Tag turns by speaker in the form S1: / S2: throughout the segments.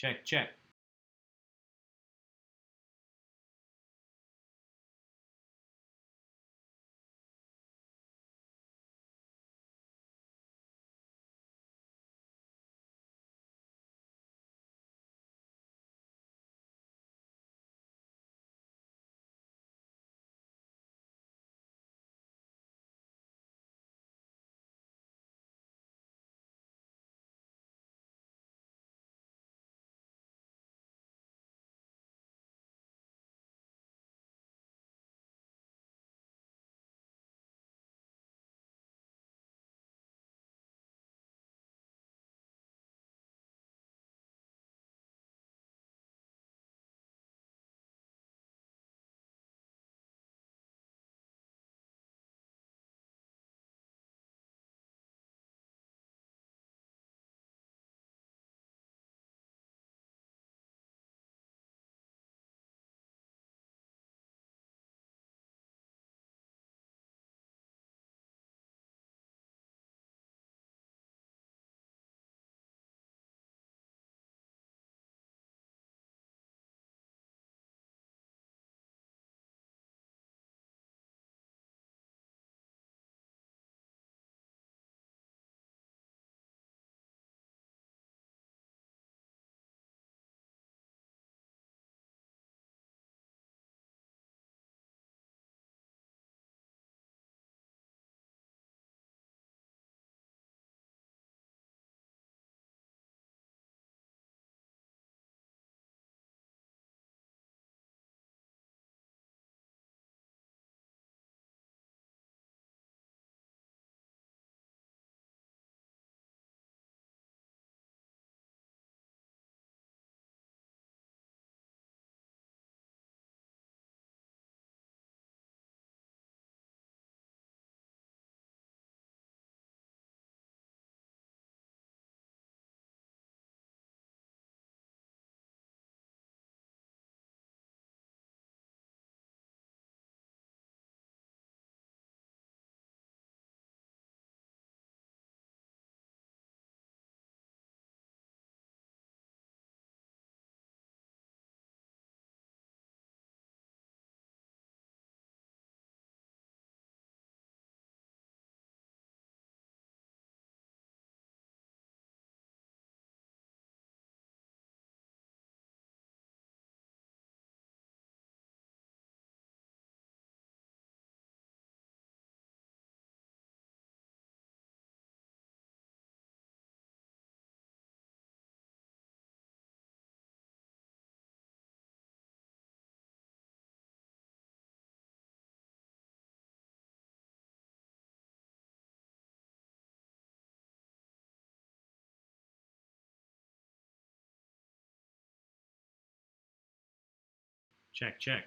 S1: Check, check. Check, check.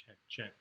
S1: Check, check.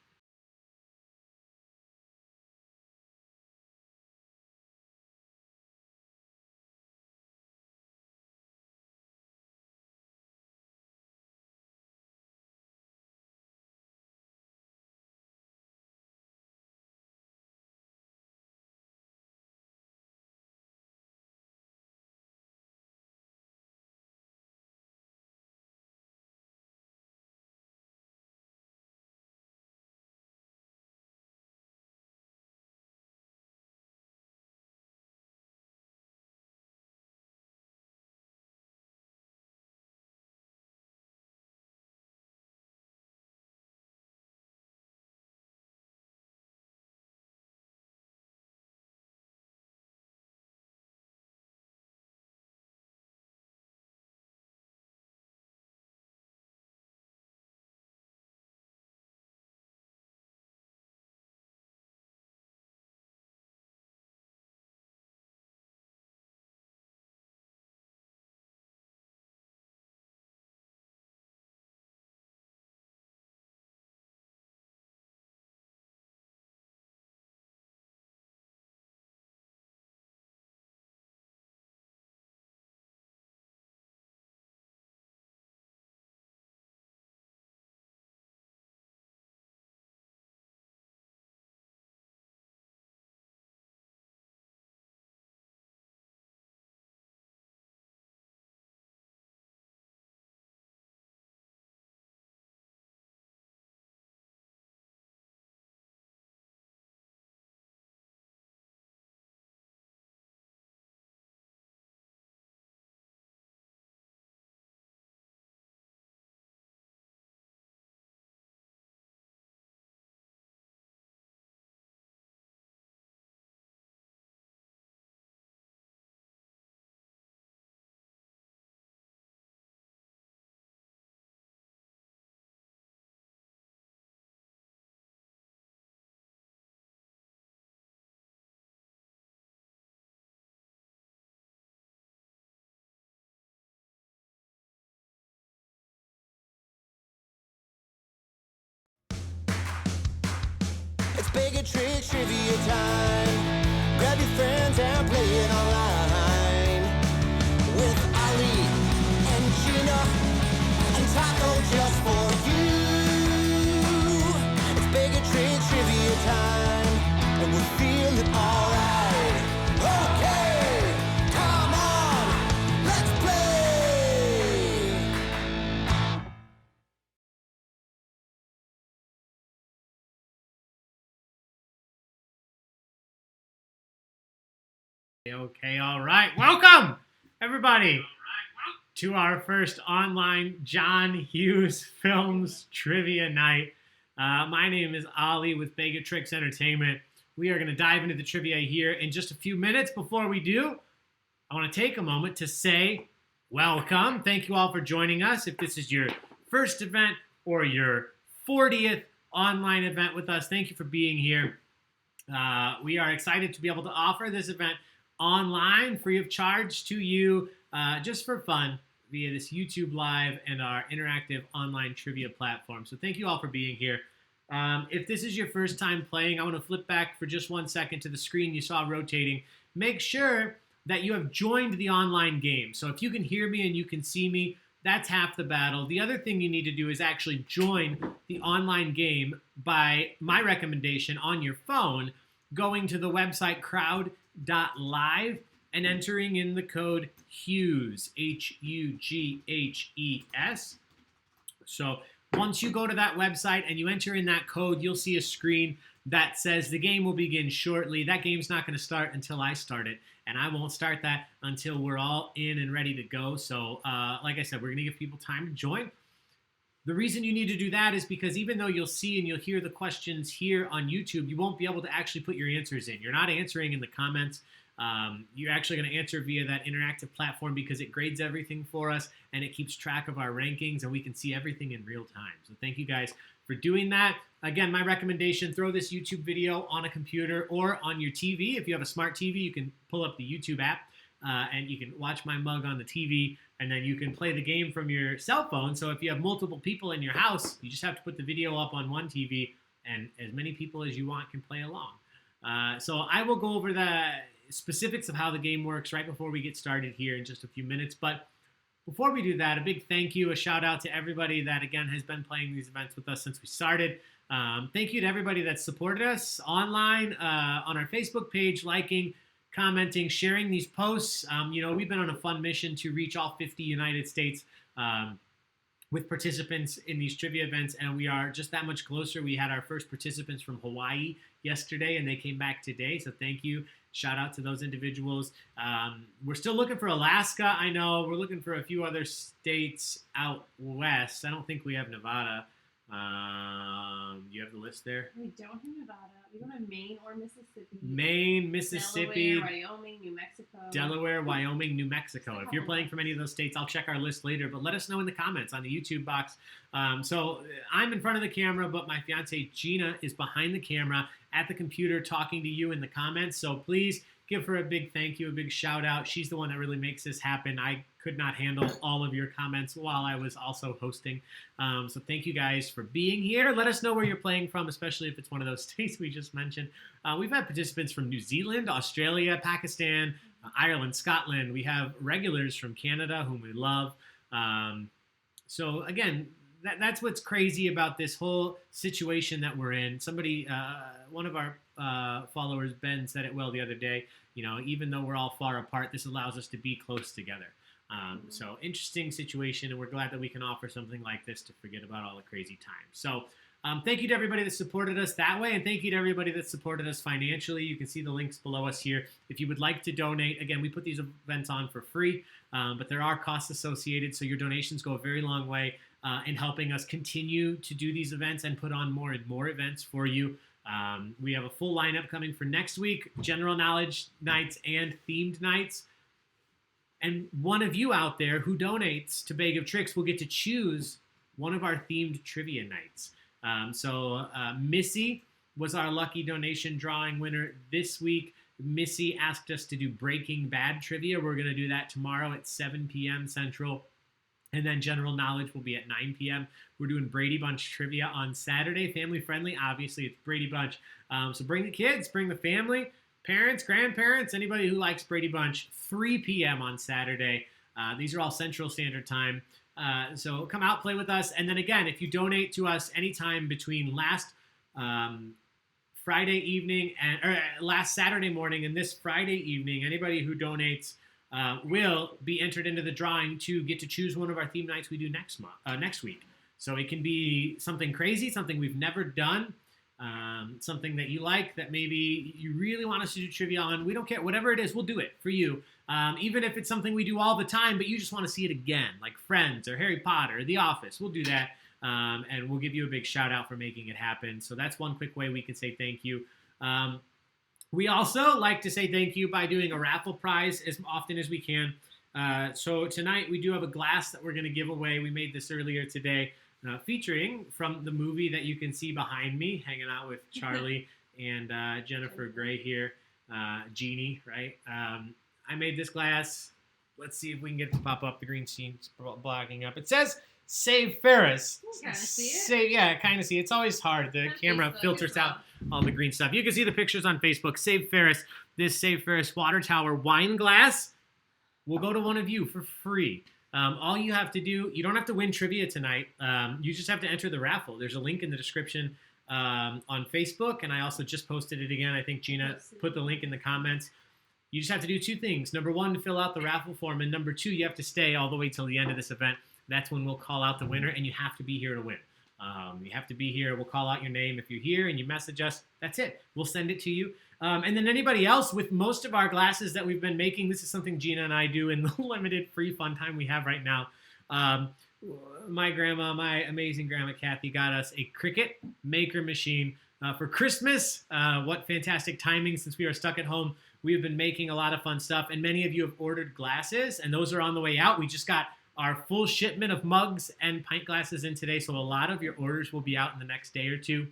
S2: It's Baig and Tricks trivia time. Grab your friends and play it online. With Ali and Gina and Taco just for you. It's Baig and Tricks trivia time. And we're feeling alright. Okay, come on, let's play.
S1: Okay, all right. Welcome, everybody, to our first online John Hughes Films Trivia Night. My name is Ali with Baig and Tricks Entertainment. We are going to dive into the trivia here in just a few minutes. Before we do, I want to take a moment to say welcome. Thank you all for joining us. If this is your first event or your 40th online event with us, thank you for being here. We are excited to be able to offer this event online, free of charge to you, just for fun, via this YouTube Live and our interactive online trivia platform. So thank you all for being here. If this is your first time playing, I want to flip back for just 1 second to the screen you saw rotating. Make sure that you have joined the online game. So if you can hear me and you can see me, that's half the battle. The other thing you need to do is actually join the online game by my recommendation on your phone, going to the website crowd.live and entering in the code Hughes, Hughes. So once you go to that website and you enter in that code, you'll see a screen that says the game will begin shortly. That game's not going to start until I start it, and I won't start that until we're all in and ready to go. So like I said, we're going to give people time to join. The reason you need to do that is because even though you'll see and you'll hear the questions here on YouTube, you won't be able to actually put your answers in. You're not answering in the comments. You're actually going to answer via that interactive platform because it grades everything for us and it keeps track of our rankings and we can see everything in real time. So thank you guys for doing that. Again, my recommendation, throw this YouTube video on a computer or on your TV. If you have a smart TV, you can pull up the YouTube app and you can watch my mug on the TV, and then you can play the game from your cell phone. So if you have multiple people in your house, you just have to put the video up on one TV, and as many people as you want can play along. So I will go over the specifics of how the game works right before we get started here in just a few minutes. But before we do that, a big thank you, a shout out to everybody that, again, has been playing these events with us since we started. Thank you to everybody that supported us online, on our Facebook page, liking, commenting, sharing these posts. We've been on a fun mission to reach all 50 United States with participants in these trivia events, and we are just that much closer. We had our first participants from Hawaii yesterday, and they came back today, so thank you. Shout out to those individuals. We're still looking for Alaska. I know we're looking for a few other states out west. I don't think we have Nevada. You have the list there?
S3: We don't have Nevada. We don't have Maine or Mississippi.
S1: Maine, Mississippi,
S3: Delaware, Wyoming, New Mexico.
S1: Delaware, Wyoming, New Mexico. If you're playing from any of those states, I'll check our list later, but let us know in the comments on the YouTube box. So I'm in front of the camera, but my fiance Gina is behind the camera at the computer talking to you in the comments. So please give her a big thank you, a big shout out. She's the one that really makes this happen. I could not handle all of your comments while I was also hosting. So thank you guys for being here. Let us know where you're playing from, especially if it's one of those states we just mentioned. We've had participants from New Zealand, Australia, Pakistan, Ireland, Scotland. We have regulars from Canada whom we love. So again, that's what's crazy about this whole situation that we're in. Somebody, one of our followers, Ben, said it well the other day. Even though we're all far apart, this allows us to be close together. So interesting situation, and we're glad that we can offer something like this to forget about all the crazy times. So thank you to everybody that supported us that way, and thank you to everybody that supported us financially. You can see the links below us here. If you would like to donate, again, we put these events on for free, but there are costs associated, so your donations go a very long way in helping us continue to do these events and put on more and more events for you. We have a full lineup coming for next week, general knowledge nights and themed nights. And one of you out there who donates to Baig of Tricks will get to choose one of our themed trivia nights. So Missy was our lucky donation drawing winner this week. Missy asked us to do Breaking Bad trivia. We're going to do that tomorrow at 7 p.m. Central. And then general knowledge will be at 9 p.m. We're doing Brady Bunch trivia on Saturday. Family friendly, obviously, it's Brady Bunch. So bring the kids, bring the family, parents, grandparents, anybody who likes Brady Bunch, 3 p.m. on Saturday. These are all Central Standard Time. So come out, play with us. And then again, if you donate to us anytime between last Friday evening or last Saturday morning and this Friday evening, anybody who donates will be entered into the drawing to get to choose one of our theme nights we do next week. So it can be something crazy, something we've never done, something that you like, that maybe you really want us to do trivia on. We don't care. Whatever it is, we'll do it for you. Even if it's something we do all the time, but you just want to see it again, like Friends or Harry Potter or The Office, we'll do that. And we'll give you a big shout out for making it happen. So that's one quick way we can say thank you. We also like to say thank you by doing a raffle prize as often as we can. So tonight we do have a glass that we're going to give away. We made this earlier today, featuring from the movie that you can see behind me, hanging out with Charlie and Jennifer Gray here, Jeannie, right? I made this glass. Let's see if we can get it to pop up. The green screen's blocking up. It says Save Ferris.
S3: Kind of see it.
S1: Yeah, kind of see it. It's always hard. The camera filters out all the green stuff. You can see the pictures on Facebook. Save Ferris. This Save Ferris water tower wine glass will go to one of you for free. All you have to do, you don't have to win trivia tonight. You just have to enter the raffle. There's a link in the description on Facebook, and I also just posted it again. I think Gina put the link in the comments. You just have to do two things. Number one, fill out the raffle form, and number two, you have to stay all the way till the end of this event. That's when we'll call out the winner, and you have to be here to win. You have to be here. We'll call out your name if you're here and you message us. That's it. We'll send it to you. And then anybody else, with most of our glasses that we've been making, this is something Gina and I do in the limited free fun time we have right now. My grandma, my amazing grandma Kathy, got us a Cricut maker machine for Christmas. What fantastic timing, since we are stuck at home. We have been making a lot of fun stuff, and many of you have ordered glasses, and those are on the way out. We just got our full shipment of mugs and pint glasses in today, so a lot of your orders will be out in the next day or two.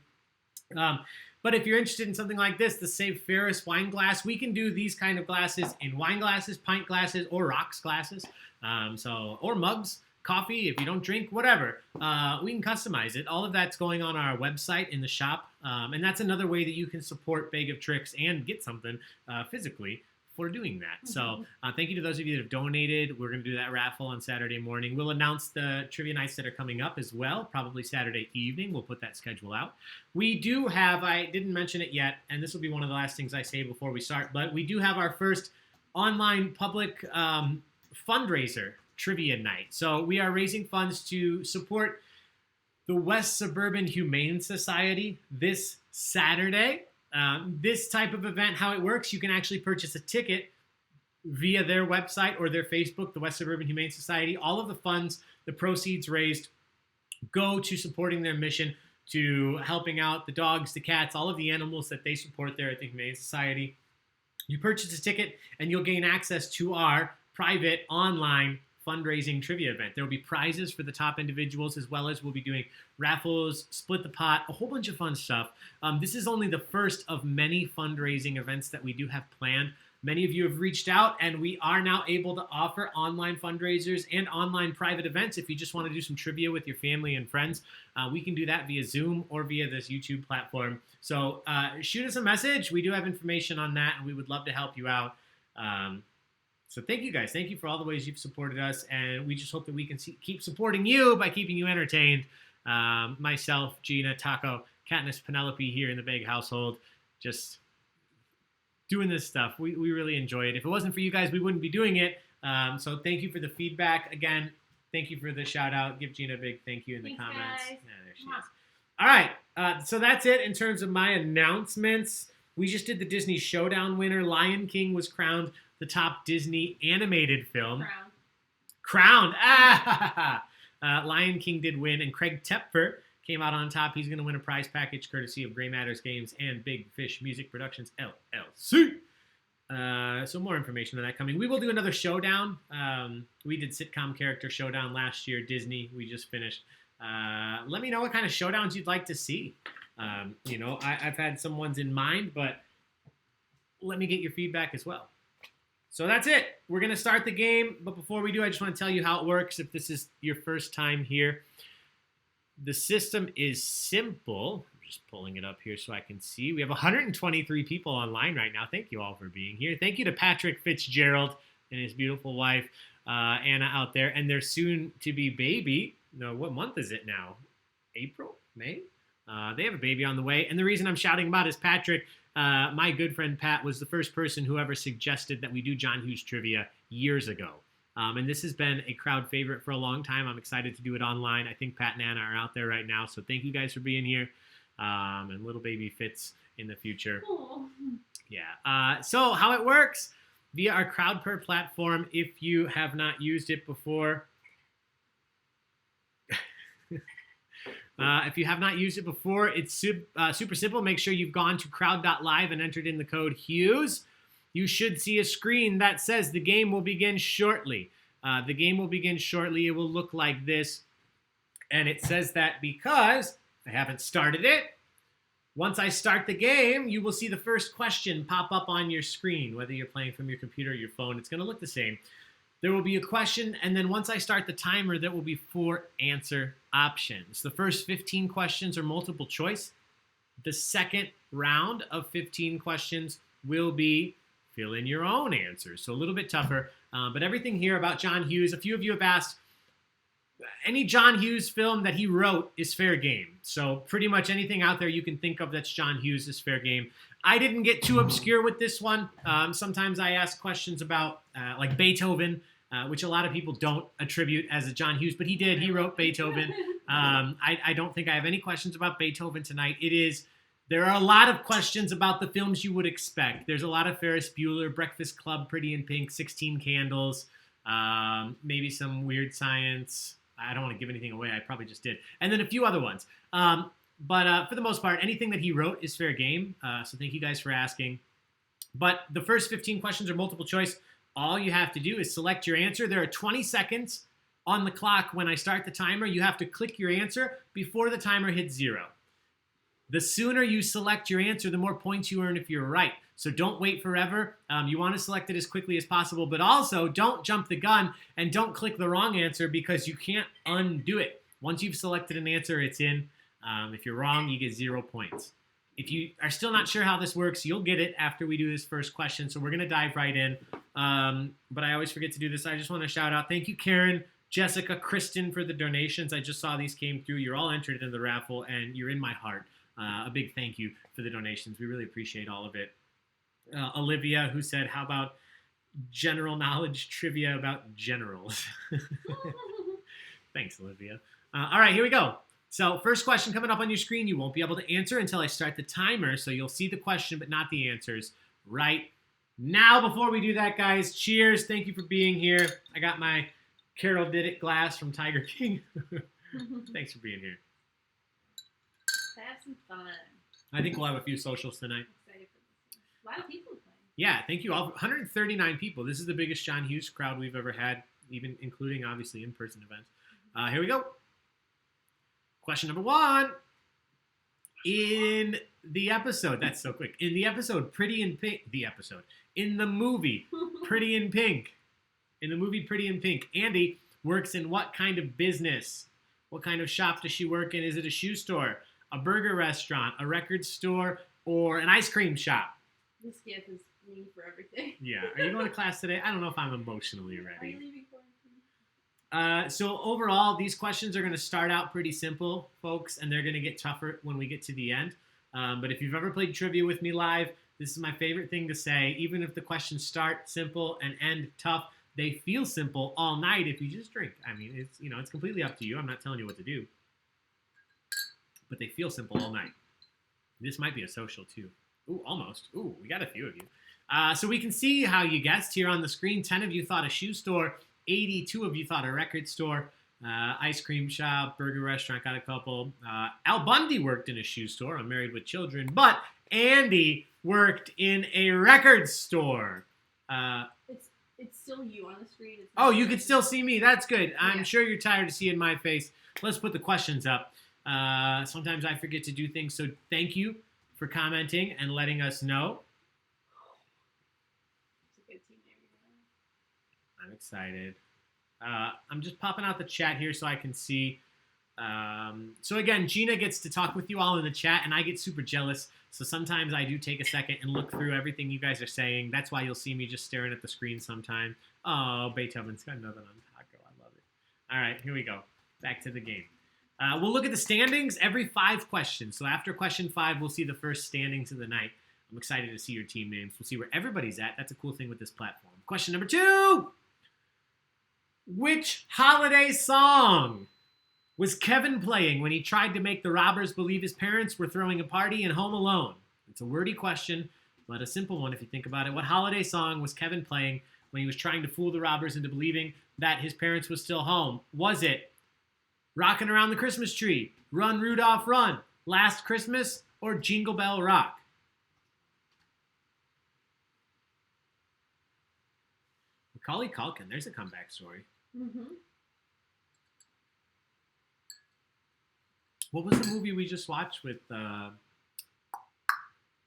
S1: But if you're interested in something like this, the Save Ferris wine glass, we can do these kind of glasses in wine glasses, pint glasses, or rocks glasses. Or mugs, coffee, if you don't drink, whatever. We can customize it. All of that's going on our website in the shop. And that's another way that you can support Baig of Tricks and get something physically for doing that. So thank you to those of you that have donated. We're going to do that raffle on Saturday morning. We'll announce the trivia nights that are coming up as well, probably Saturday evening. We'll put that schedule out. We do have, I didn't mention it yet, and this will be one of the last things I say before we start, but we do have our first online public fundraiser trivia night. So we are raising funds to support the West Suburban Humane Society this Saturday. This type of event, how it works, you can actually purchase a ticket via their website or their Facebook, the West Suburban Humane Society. All of the funds, the proceeds raised, go to supporting their mission, to helping out the dogs, the cats, all of the animals that they support there at the Humane Society. You purchase a ticket and you'll gain access to our private online fundraising trivia event. There will be prizes for the top individuals, as well as we'll be doing raffles, split the pot, a whole bunch of fun stuff. This is only the first of many fundraising events that we do have planned. Many of you have reached out, and we are now able to offer online fundraisers and online private events. If you just want to do some trivia with your family and friends, we can do that via Zoom or via this YouTube platform. So shoot us a message. We do have information on that, and we would love to help you out. So thank you guys. Thank you for all the ways you've supported us, and we just hope that we can keep supporting you by keeping you entertained. Myself, Gina, Taco, Katniss, Penelope here in the Baig household, just doing this stuff. We really enjoy it. If it wasn't for you guys, we wouldn't be doing it. So thank you for the feedback. Again, thank you for the shout out. Give Gina a big thank you in the comments.
S3: Guys.
S1: Yeah, there she is. All right. So that's it in terms of my announcements. We just did the Disney Showdown winner. Lion King was crowned the top Disney animated film. Crowned. Lion King did win, and Craig Tepfer came out on top. He's going to win a prize package courtesy of Gray Matters Games and Big Fish Music Productions, LLC. So more information on that coming. We will do another showdown. We did sitcom character showdown last year, Disney. We just finished. Let me know what kind of showdowns you'd like to see. I've had some ones in mind, but let me get your feedback as well. So that's it. We're going to start the game, but before we do, I just want to tell you how it works if this is your first time here. The system is simple. I'm just pulling it up here so I can see. We have 123 people online right now. Thank you all for being here. Thank you to Patrick Fitzgerald and his beautiful wife, Anna, out there, and their soon-to-be baby. No, what month is it now? April? May? They have a baby on the way, and the reason I'm shouting about is Patrick. My good friend Pat was the first person who ever suggested that we do John Hughes trivia years ago. And this has been a crowd favorite for a long time. I'm excited to do it online. I think Pat and Anna are out there right now, so thank you guys for being here. And little baby Fitz in the future.
S3: Cool.
S1: Yeah. So how it works, via our CrowdPer platform, if you have not used it before, it's super simple. Make sure you've gone to crowd.live and entered in the code Hughes. You should see a screen that says the game will begin shortly. It will look like this. And it says that because I haven't started it. Once I start the game, you will see the first question pop up on your screen, whether you're playing from your computer or your phone. It's going to look the same. There will be a question, and then once I start the timer, there will be 4 answer options. The first 15 questions are multiple choice. The second round of 15 questions will be fill in your own answers. So a little bit tougher, but everything here about John Hughes, a few of you have asked, any John Hughes film that he wrote is fair game. So pretty much anything out there you can think of that's John Hughes is fair game. I didn't get too obscure with this one. Sometimes I ask questions about like Beethoven, which a lot of people don't attribute as a John Hughes, but he did. He wrote Beethoven. I don't think I have any questions about Beethoven tonight. There are a lot of questions about the films you would expect. There's a lot of Ferris Bueller, Breakfast Club, Pretty in Pink, 16 Candles, maybe some Weird Science. I don't want to give anything away. I probably just did. And then a few other ones. But for the most part, anything that he wrote is fair game. So thank you guys for asking. But the first 15 questions are multiple choice. All you have to do is select your answer. There are 20 seconds on the clock when I start the timer. You have to click your answer before the timer hits 0. The sooner you select your answer, the more points you earn if you're right. So don't wait forever. You want to select it as quickly as possible, but also don't jump the gun and don't click the wrong answer because you can't undo it. Once you've selected an answer, it's in. If you're wrong, you get 0 points. If you are still not sure how this works, you'll get it after we do this first question. So we're going to dive right in. But I always forget to do this. I just want to shout out. Thank you, Karen, Jessica, Kristen, for the donations. I just saw these came through. You're all entered in the raffle, and you're in my heart. A big thank you for the donations. We really appreciate all of it. Olivia, who said, how about general knowledge trivia about generals? Thanks, Olivia. All right, here we go. So first question coming up on your screen. You won't be able to answer until I start the timer, so you'll see the question but not the answers right now. Before we do that, guys, cheers. Thank you for being here. I got my Carol Did It glass from Tiger King. Thanks for being here.
S3: Have some fun.
S1: I think we'll have a few socials tonight.
S3: Excited for this one. A lot of people playing.
S1: Yeah, thank you all. 139 people. This is the biggest John Hughes crowd we've ever had, even including, obviously, in-person events. Here we go. Question number 1. In the episode, that's so quick. In the episode, Pretty in Pink, in the movie, Pretty in Pink, Andy works in what kind of business? What kind of shop does she work in? Is it a shoe store, a burger restaurant, a record store, or an ice cream shop?
S3: This gift is me for everything.
S1: Yeah. Are you going to class today? I don't know if I'm emotionally ready.
S3: Are you leaving quarantine?
S1: So overall, these questions are going to start out pretty simple, folks, and they're going to get tougher when we get to the end. But if you've ever played trivia with me live, this is my favorite thing to say. Even if the questions start simple and end tough, they feel simple all night if you just drink. I mean, it's completely up to you. I'm not telling you what to do. But they feel simple all night. This might be a social, too. Ooh, almost. Ooh, we got a few of you. So we can see how you guessed here on the screen. 10 of you thought a shoe store. 82 of you thought a record store. Ice cream shop, burger restaurant, got a couple. Al Bundy worked in a shoe store. I'm married with children. But Andy worked in a record store.
S3: It's still you on the screen.
S1: Oh, you can still see me. That's good. I'm
S3: Yeah.
S1: sure you're tired of seeing my face. Let's put the questions up. Sometimes I forget to do things, so thank you for commenting and letting us know.
S3: It's a good team name.
S1: I'm excited. I'm just popping out the chat here so I can see. So again, Gina gets to talk with you all in the chat, and I get super jealous. So sometimes I do take a second and look through everything you guys are saying. That's why you'll see me just staring at the screen sometime. Oh, Beethoven's got nothing on taco. I love it. All right, here we go. Back to the game. We'll look at the standings every 5 questions. So after question 5, we'll see the first standings of the night. I'm excited to see your team names. We'll see where everybody's at. That's a cool thing with this platform. Question number 2. Which holiday song was Kevin playing when he tried to make the robbers believe his parents were throwing a party in Home Alone? It's a wordy question, but a simple one if you think about it. What holiday song was Kevin playing when he was trying to fool the robbers into believing that his parents were still home? Was it Rockin' Around the Christmas Tree, Run Rudolph Run, Last Christmas, or Jingle Bell Rock? Macaulay Culkin, there's a comeback story.
S3: Mm-hmm.
S1: What was the movie we just watched with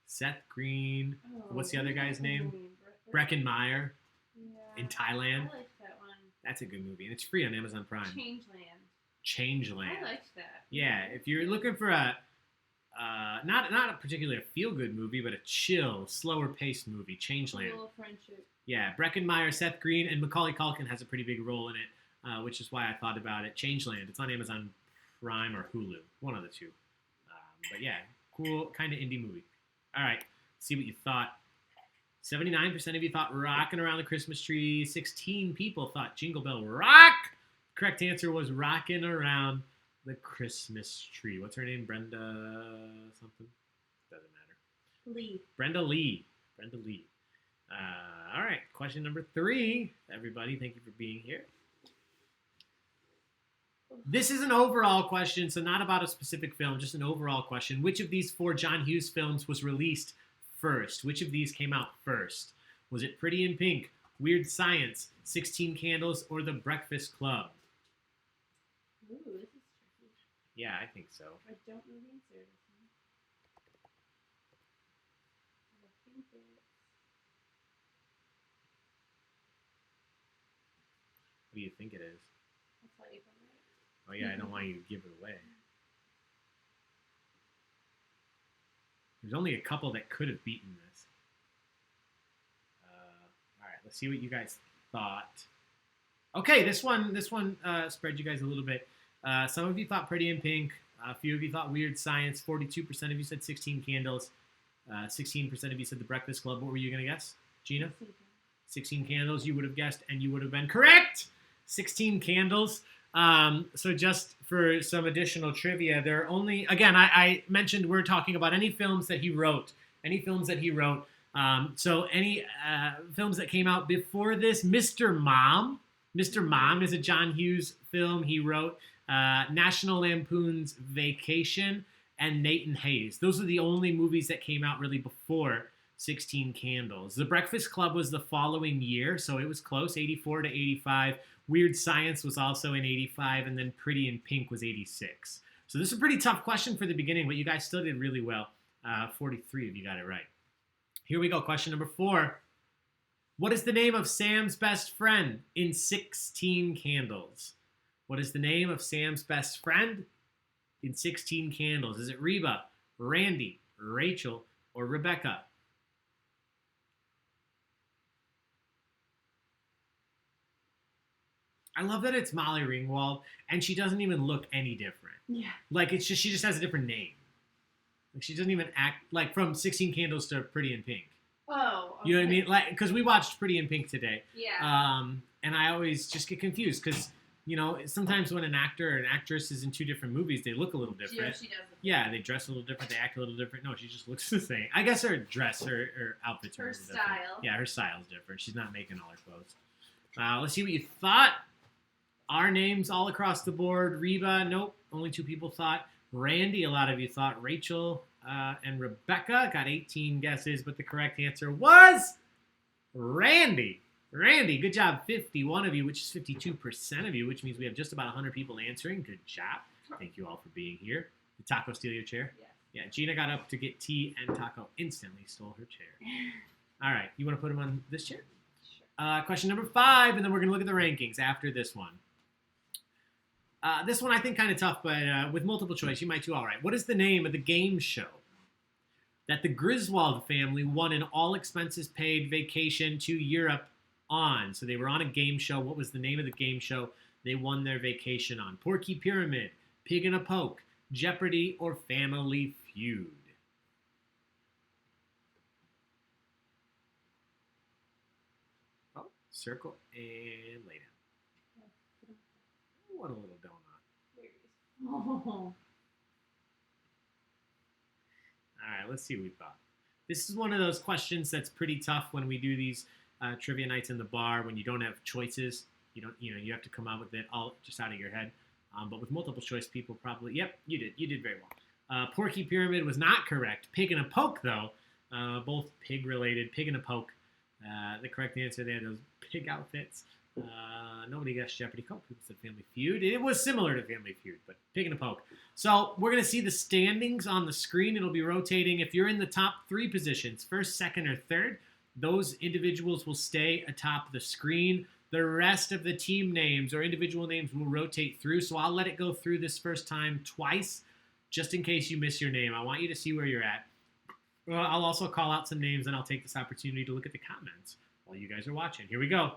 S1: Seth Green? What's the other guy's name? Breckin Meyer
S3: Yeah.
S1: in Thailand.
S3: I liked that one.
S1: That's a good movie, and it's free on Amazon Prime. Changeland.
S3: I liked that.
S1: Yeah, if you're looking for a not a particularly a feel-good movie, but a chill, slower-paced movie, Changeland.
S3: A little friendship.
S1: Yeah, Breckin Meyer, Seth Green, and Macaulay Culkin has a pretty big role in it, which is why I thought about it. Changeland. It's on Amazon Prime or Hulu, one of the two. But yeah, cool, kind of indie movie. All right, see what you thought. 79% of you thought Rockin' Around the Christmas Tree. 16 people thought Jingle Bell Rock. Correct answer was Rockin' Around the Christmas Tree. What's her name? Brenda something? Doesn't matter.
S3: Lee.
S1: Brenda Lee. All right, question number 3. Everybody, thank you for being here. This is an overall question, so not about a specific film, just an overall question. Which of these 4 John Hughes films was released first? Which of these came out first? Was it Pretty in Pink, Weird Science, 16 Candles, or The Breakfast Club?
S3: Ooh, this is tricky.
S1: Yeah, I think so.
S3: I don't know the answer to this one. think it's.
S1: What do you think it is?
S3: I'll tell you if I'm right.
S1: Oh yeah, I don't want you to give it away. There's only a couple that could have beaten this. All right, let's see what you guys thought. Okay, this one spread you guys a little bit. Some of you thought Pretty in Pink. A few of you thought Weird Science. 42% of you said 16 Candles. 16% of you said The Breakfast Club. What were you going to guess, Gina? 16 Candles you would have guessed, and you would have been correct. 16 Candles. So just for some additional trivia, there are only, again, I mentioned we're talking about any films that he wrote. So any films that came out before this, Mr. Mom. Mr. Mom is a John Hughes film he wrote. National Lampoon's Vacation and Nate and Hayes. Those are the only movies that came out really before 16 Candles. The Breakfast Club was the following year, so it was close, 84 to 85. Weird Science was also in 85, and then Pretty in Pink was 86. So this is a pretty tough question for the beginning, but you guys still did really well. 43 of you got it right. Here we go, question number 4. What is the name of Sam's best friend in 16 Candles? What is the name of Sam's best friend in 16 Candles? Is it Reba, Randy, Rachel, or Rebecca? I love that it's Molly Ringwald, and she doesn't even look any different.
S3: Yeah.
S1: Like, it's just, she just has a different name. Like, she doesn't even act, like, from 16 Candles to Pretty in Pink.
S3: Oh, okay.
S1: You know what I mean? Like, because we watched Pretty in Pink today.
S3: Yeah.
S1: And I always just get confused, because, you know, sometimes when an actor or an actress is in two different movies, they look a little different.
S3: She does.
S1: Yeah, they dress a little different, they act a little different. No, she just looks the same. I guess her dress, her outfits are
S3: Her
S1: a little different.
S3: style.
S1: Yeah, her style's different. She's not making all her clothes. Let's see what you thought. Our names all across the board. Reba, nope. Only 2 people thought. Randy, a lot of you thought. Rachel and Rebecca got 18 guesses, but the correct answer was Randy. Randy, good job. 51 of you, which is 52% of you, which means we have just about 100 people answering. Good job. Thank you all for being here. Did Taco steal your chair?
S3: Yes.
S1: Yeah, Gina got up to get tea, and Taco instantly stole her chair. All right, you want to put him on this chair?
S3: Sure.
S1: Question number 5, and then we're going to look at the rankings after this one. This one I think kind of tough, but with multiple choice, you might do all right. What is the name of the game show that the Griswold family won an all-expenses-paid vacation to Europe on? So they were on a game show. What was the name of the game show they won their vacation on? Porky Pyramid, Pig in a Poke, Jeopardy, or Family Feud? Oh, circle and lay down. What a little donut.
S3: There it is. Oh.
S1: All right, let's see what we thought. This is one of those questions that's pretty tough when we do these trivia nights in the bar when you don't have choices. You have to come out with it all just out of your head. But with multiple choice, people probably, yep, you did very well. Porky Pyramid was not correct. Pig in a Poke, though, both pig related. Pig in a Poke. The correct answer there, those pig outfits. Nobody guessed Jeopardy. People said Family Feud. It was similar to Family Feud, but Pig in a Poke. So we're going to see the standings on the screen. It'll be rotating. If you're in the top 3 positions, first, second, or third, those individuals will stay atop the screen. The rest of the team names or individual names will rotate through. So I'll let it go through this first time twice, just in case you miss your name. I want you to see where you're at. Well, I'll also call out some names, and I'll take this opportunity to look at the comments while you guys are watching. Here we go.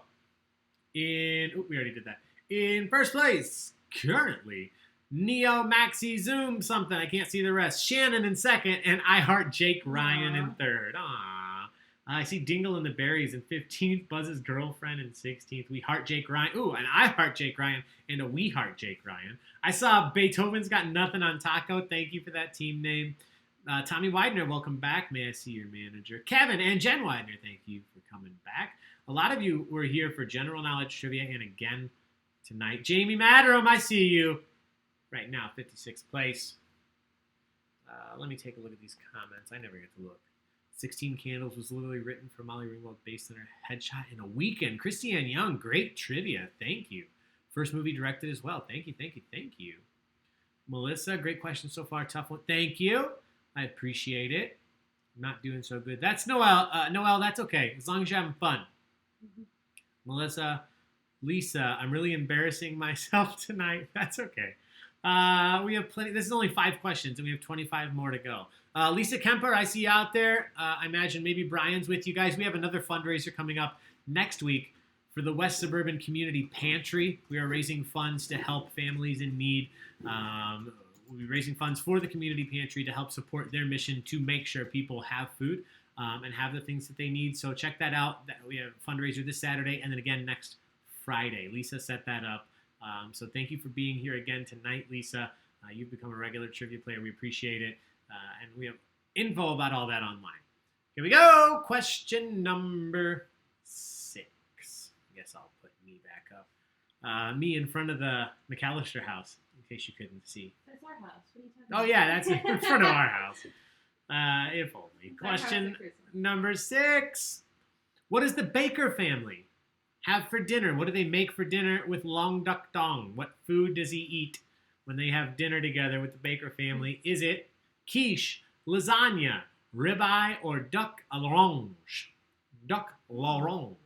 S1: We already did that. In first place, currently, Neo Maxi Zoom something. I can't see the rest. Shannon in second, and I Heart Jake Ryan in third. Aww. I see Dingle and the Berries in 15th. Buzz's Girlfriend in 16th. We Heart Jake Ryan. Ooh, and I Heart Jake Ryan and a We Heart Jake Ryan. I saw Beethoven's Got Nothing on Taco. Thank you for that team name. Tommy Widener, welcome back. May I see your manager? Kevin and Jen Widener, thank you for coming back. A lot of you were here for general knowledge trivia and again tonight. Jamie Madderom, I see you. Right now, 56th place. Let me take a look at these comments. I never get to look. 16 Candles was literally written for Molly Ringwald based on her headshot in a weekend. Christiane Young, great trivia. Thank you. First movie directed as well. Thank you, thank you, thank you. Melissa, great question so far. Tough one. Thank you. I appreciate it. Not doing so good. That's Noelle. Noelle, that's okay. As long as you're having fun. Melissa, Lisa, I'm really embarrassing myself tonight. That's okay. We have plenty. This is only 5 questions, and we have 25 more to go. Lisa Kemper, I see you out there. I imagine maybe Brian's with you guys. We have another fundraiser coming up next week for the West Suburban Community Pantry. We are raising funds to help families in need. We'll be raising funds for the Community Pantry to help support their mission to make sure people have food and have the things that they need. So check that out. We have a fundraiser this Saturday and then again next Friday. Lisa set that up. So thank you for being here again tonight, Lisa. You've become a regular trivia player. We appreciate it. And we have info about all that online. Here we go. Question number 6. I guess I'll put me back up. Me in front of the McAllister house, in case you couldn't see.
S3: That's our house. What are you talking
S1: Oh,
S3: about?
S1: yeah, that's in front of our house. If only. Question number 6. What does the Baker family have for dinner? What do they make for dinner with Long Duck Dong? What food does he eat when they have dinner together with the Baker family? Is it quiche, lasagna, ribeye, or duck à l'orange? Duck l'orange.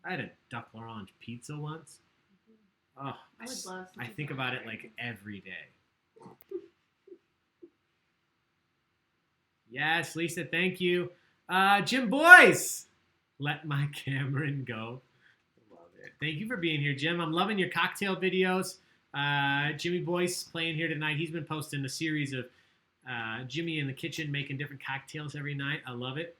S1: I had a duck l'orange pizza once. Oh,
S3: I would love some
S1: I think
S3: pizza.
S1: about it like every day. Yes, Lisa, thank you. Jim Boyce, let my Cameron go. Love it. Thank you for being here, Jim. I'm loving your cocktail videos. Jimmy Boyce playing here tonight. He's been posting a series of Jimmy in the kitchen making different cocktails every night. I love it.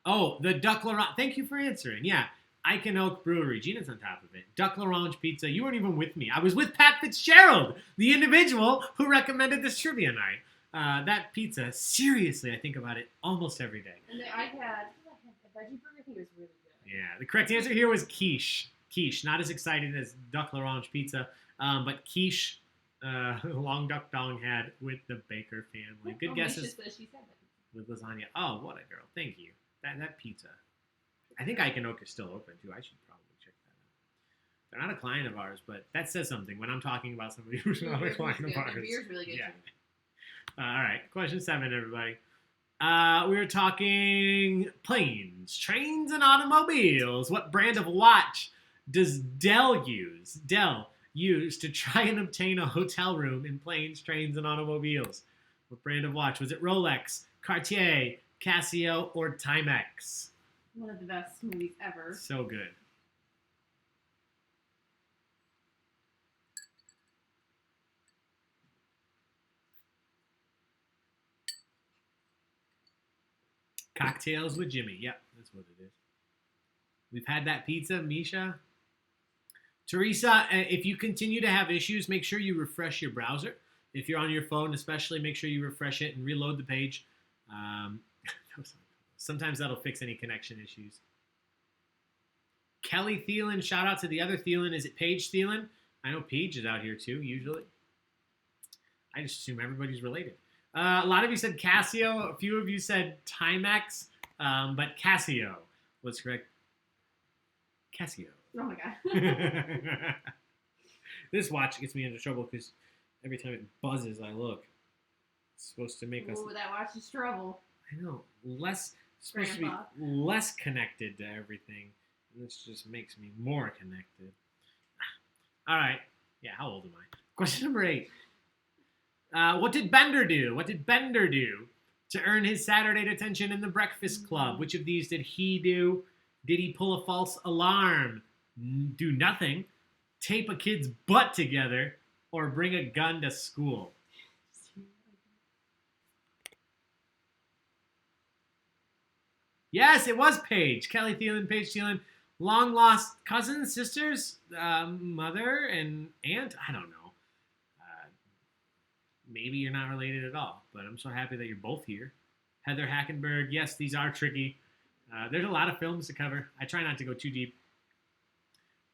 S1: Oh, the Duck L'Orange. Thank you for answering. Yeah, Icon Oak Brewery. Gina's on top of it. Duck L'Orange pizza. You weren't even with me. I was with Pat Fitzgerald, the individual who recommended this trivia night. That pizza, seriously, I think about it almost every day.
S3: And then I had a veggie burger. I think it was really good.
S1: Yeah, the correct answer here was quiche. Quiche, not as excited as Duck L'Orange pizza, but quiche Long Duck Dong had with the Baker family. Good guesses
S3: She said that.
S1: with lasagna. Oh, what a girl. Thank you. That pizza. I think Icon Oak is still open, too. I should probably check that out. They're not a client of ours, but that says something when I'm talking about somebody who's not a client of ours.
S3: The beer's really good.
S1: Yeah.
S3: Too.
S1: All right. Question 7, everybody. We were talking planes, trains, and automobiles. What brand of watch does Dell use to try and obtain a hotel room in planes, trains, and automobiles? What brand of watch? Was it Rolex, Cartier, Casio, or Timex?
S3: One of the best movies ever.
S1: So good. Cocktails with Jimmy. Yep, that's what it is. We've had that pizza, Misha. Teresa, if you continue to have issues, make sure you refresh your browser. If you're on your phone, especially, make sure you refresh it and reload the page. Sometimes that'll fix any connection issues. Kelly Thielen, shout out to the other Thielen. Is it Paige Thielen? I know Paige is out here too, usually. I just assume everybody's related. A lot of you said Casio. A few of you said Timex, but Casio was correct. Casio.
S3: Oh my god.
S1: This watch gets me into trouble because every time it buzzes, I look. It's supposed to make us.
S3: Ooh, that watch is trouble.
S1: I know, supposed
S3: Grandpa.
S1: to be less connected to everything. And this just makes me more connected. All right. Yeah, how old am I? Question number 8. What did Bender do? What did Bender do to earn his Saturday detention in the Breakfast Club? Which of these did he do? Did he pull a false alarm? Do nothing? Tape a kid's butt together? Or bring a gun to school? Yes, it was Paige. Kelly Thielen, Paige Thielen. Long lost cousins, sisters, mother, and aunt. I don't know. Maybe you're not related at all, but I'm so happy that you're both here. Heather Hackenberg. Yes, these are tricky. There's a lot of films to cover. I try not to go too deep.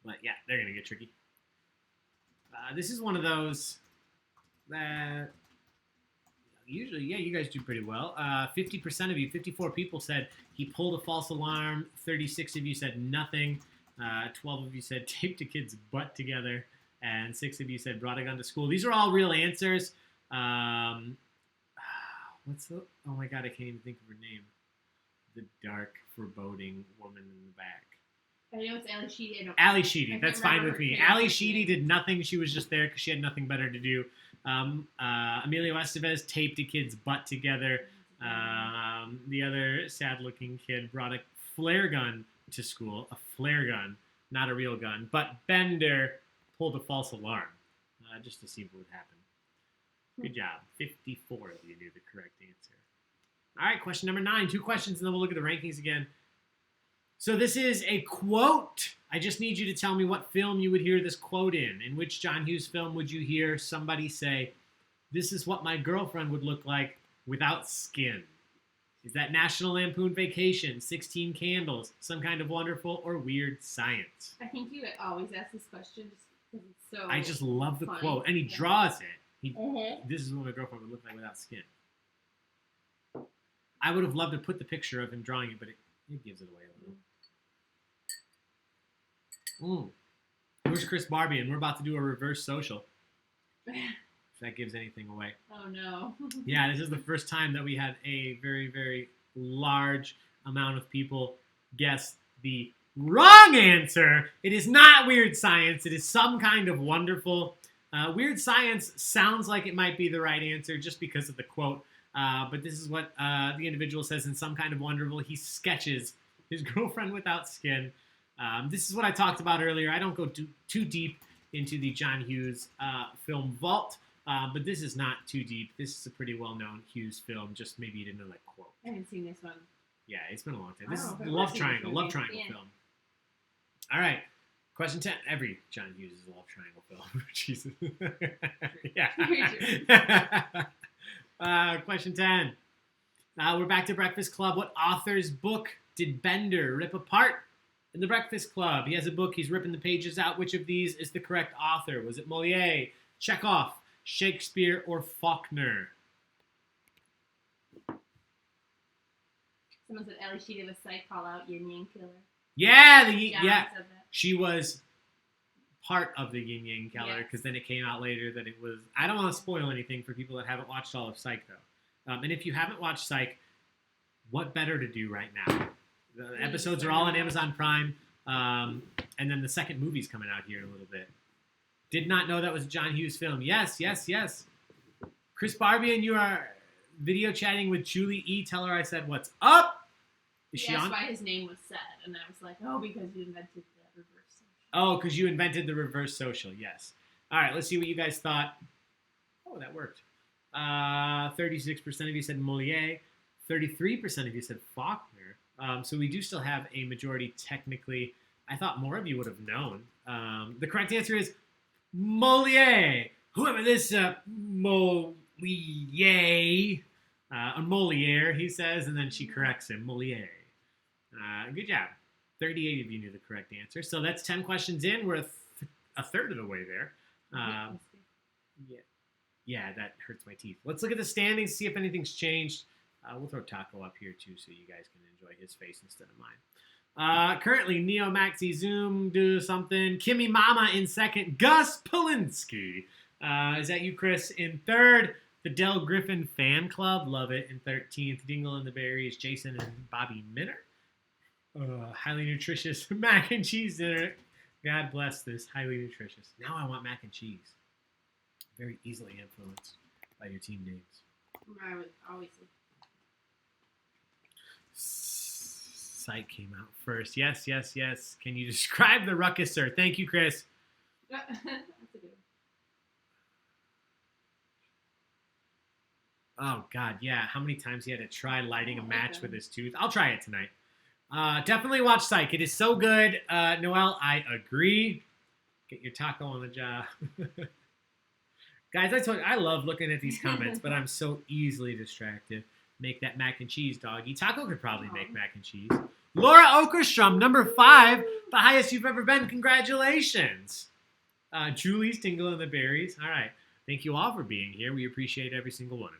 S1: But yeah, they're going to get tricky. This is one of those that usually, yeah, you guys do pretty well. 50% of you, 54 people said he pulled a false alarm. 36 of you said nothing. 12 of you said taped a kid's butt together. And 6 of you said brought a gun to school. These are all real answers. Oh my God, I can't even think of her name. The dark, foreboding woman in the back.
S3: I know it's Ali Sheedy.
S1: Ali Sheedy. That's fine with me. Ali Sheedy
S3: name.
S1: did nothing. She was just there because she had nothing better to do. Emilio Estevez taped a kid's butt together. The other sad-looking kid brought a flare gun to school. A flare gun, not a real gun. But Bender pulled a false alarm just to see what would happen. Good job. 54 of you knew the correct answer. All right, question number 9. 2 questions, and then we'll look at the rankings again. So this is a quote. I just need you to tell me what film you would hear this quote in. In which John Hughes film would you hear somebody say, "This is what my girlfriend would look like without skin"? Is that National Lampoon Vacation, 16 Candles, Some Kind of Wonderful, or Weird Science?
S3: I think you always ask this question just because it's so.
S1: I just love the
S3: funny.
S1: quote. And he
S3: Yeah.
S1: draws it.
S3: Mm-hmm.
S1: This is what my girlfriend would look like without skin. I would have loved to put the picture of him drawing it, but it gives it away a little. Where's Chris Barbie? And we're about to do a reverse social. If that gives anything away.
S3: Oh no.
S1: Yeah, this is the first time that we had a very, very large amount of people guess the wrong answer. It is not Weird Science. It is Some Kind of Wonderful. Weird Science sounds like it might be the right answer just because of the quote. But this is what the individual says in Some Kind of Wonderful. He sketches his girlfriend without skin. This is what I talked about earlier. I don't go too deep into the John Hughes film vault, but this is not too deep. This is a pretty well-known Hughes film, just maybe you didn't know that quote.
S3: I haven't seen this one.
S1: Yeah, it's been a long time.
S3: I
S1: This is
S3: don't know if
S1: the
S3: I've
S1: Love
S3: seen this
S1: Triangle
S3: movie. Yeah.
S1: film. All right. Question 10. Every John Hughes is a Love Triangle film. Jesus. Yeah. Question 10. We're back to Breakfast Club. What author's book did Bender rip apart in the Breakfast Club? He has a book. He's ripping the pages out. Which of these is the correct author? Was it Molière, Chekhov, Shakespeare, or Faulkner?
S3: Someone said Ali Sheedy was psych call out Yin Yang Killer.
S1: Yeah,
S3: John
S1: yeah.
S3: said that.
S1: She was part of the Yin Yang Killer
S3: Yes.
S1: because then it came out later that it was. I don't want to spoil anything for people that haven't watched all of Psych though. And if you haven't watched Psych, what better to do right now? The episodes are all on Amazon Prime, and then the second movie's coming out here in a little bit. Did not know that was a John Hughes film. Yes. Chris Barbie and you are video chatting with Julie E. Tell her I said what's up. Is she
S3: That's
S1: on?
S3: why his name was said, and I was like, oh, because you invented the reverse social.
S1: Oh, because you invented the reverse social. Yes. All right, let's see what you guys thought. Oh, that worked. 36% of you said Molière. 33% of you said Faulkner. So we do still have a majority technically. I thought more of you would have known. The correct answer is Molière. Whoever this Molière. Molière, he says, and then she corrects him. Molière. Good job. 38 of you knew the correct answer. So that's 10 questions in. We're a third of the way there. Yeah, that hurts my teeth. Let's look at the standings, see if anything's changed. We'll throw Taco up here, too, so you guys can enjoy his face instead of mine. Currently, Neo Maxi Zoom, do something. Kimmy Mama in second. Gus Polinsky. Is that you, Chris? In third. The Del Griffin Fan Club, love it. In 13th, Dingle and the Berries, Jason and Bobby Minner. Highly nutritious mac and cheese dinner. God bless this. Highly nutritious. Now I want mac and cheese. Very easily influenced by your team names.
S3: I would always.
S1: Sight came out first. Yes. Can you describe the ruckus, sir? Thank you, Chris.
S3: That's a good one.
S1: Oh, God, yeah. How many times he had to try lighting a match with his tooth? I'll try it tonight. Definitely watch Psych. It is so good. Noel, I agree. Get your taco on the job. Guys, I told you, I love looking at these comments, but I'm so easily distracted. Make that mac and cheese, doggy. Taco could probably make mac and cheese. Laura Okerstrom, number 5. The highest you've ever been. Congratulations. Julie's Tingle and the Berries. All right. Thank you all for being here. We appreciate every single one of you.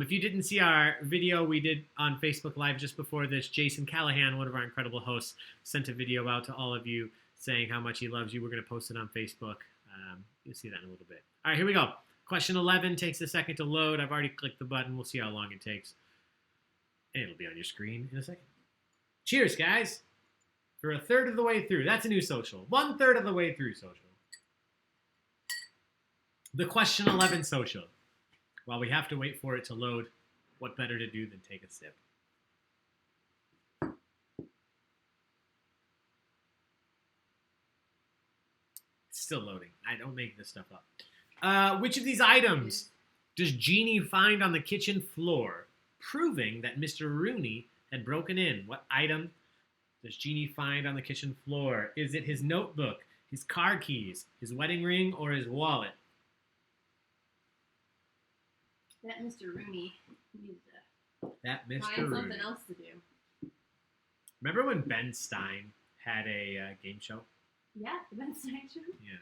S1: If you didn't see our video we did on Facebook Live just before this, Jason Callahan, one of our incredible hosts, sent a video out to all of you saying how much he loves you. We're going to post it on Facebook. You'll see that in a little bit. All right, here we go. Question 11 takes a second to load. I've already clicked the button. We'll see how long it takes. And it'll be on your screen in a second. Cheers, guys. For a third of the way through. That's a new social. 1/3 of the way through social. The question 11 social. While we have to wait for it to load, what better to do than take a sip? It's still loading. I don't make this stuff up. Which of these items does Jeannie find on the kitchen floor, proving that Mr. Rooney had broken in? What item does Jeannie find on the kitchen floor? Is it his notebook, his car keys, his wedding ring, or his wallet?
S3: That Mr. Rooney needs to
S1: That Mr.
S3: find
S1: Rooney.
S3: something else to do.
S1: Remember when Ben Stein had a game show?
S3: Yeah, the Ben Stein show.
S1: Yeah.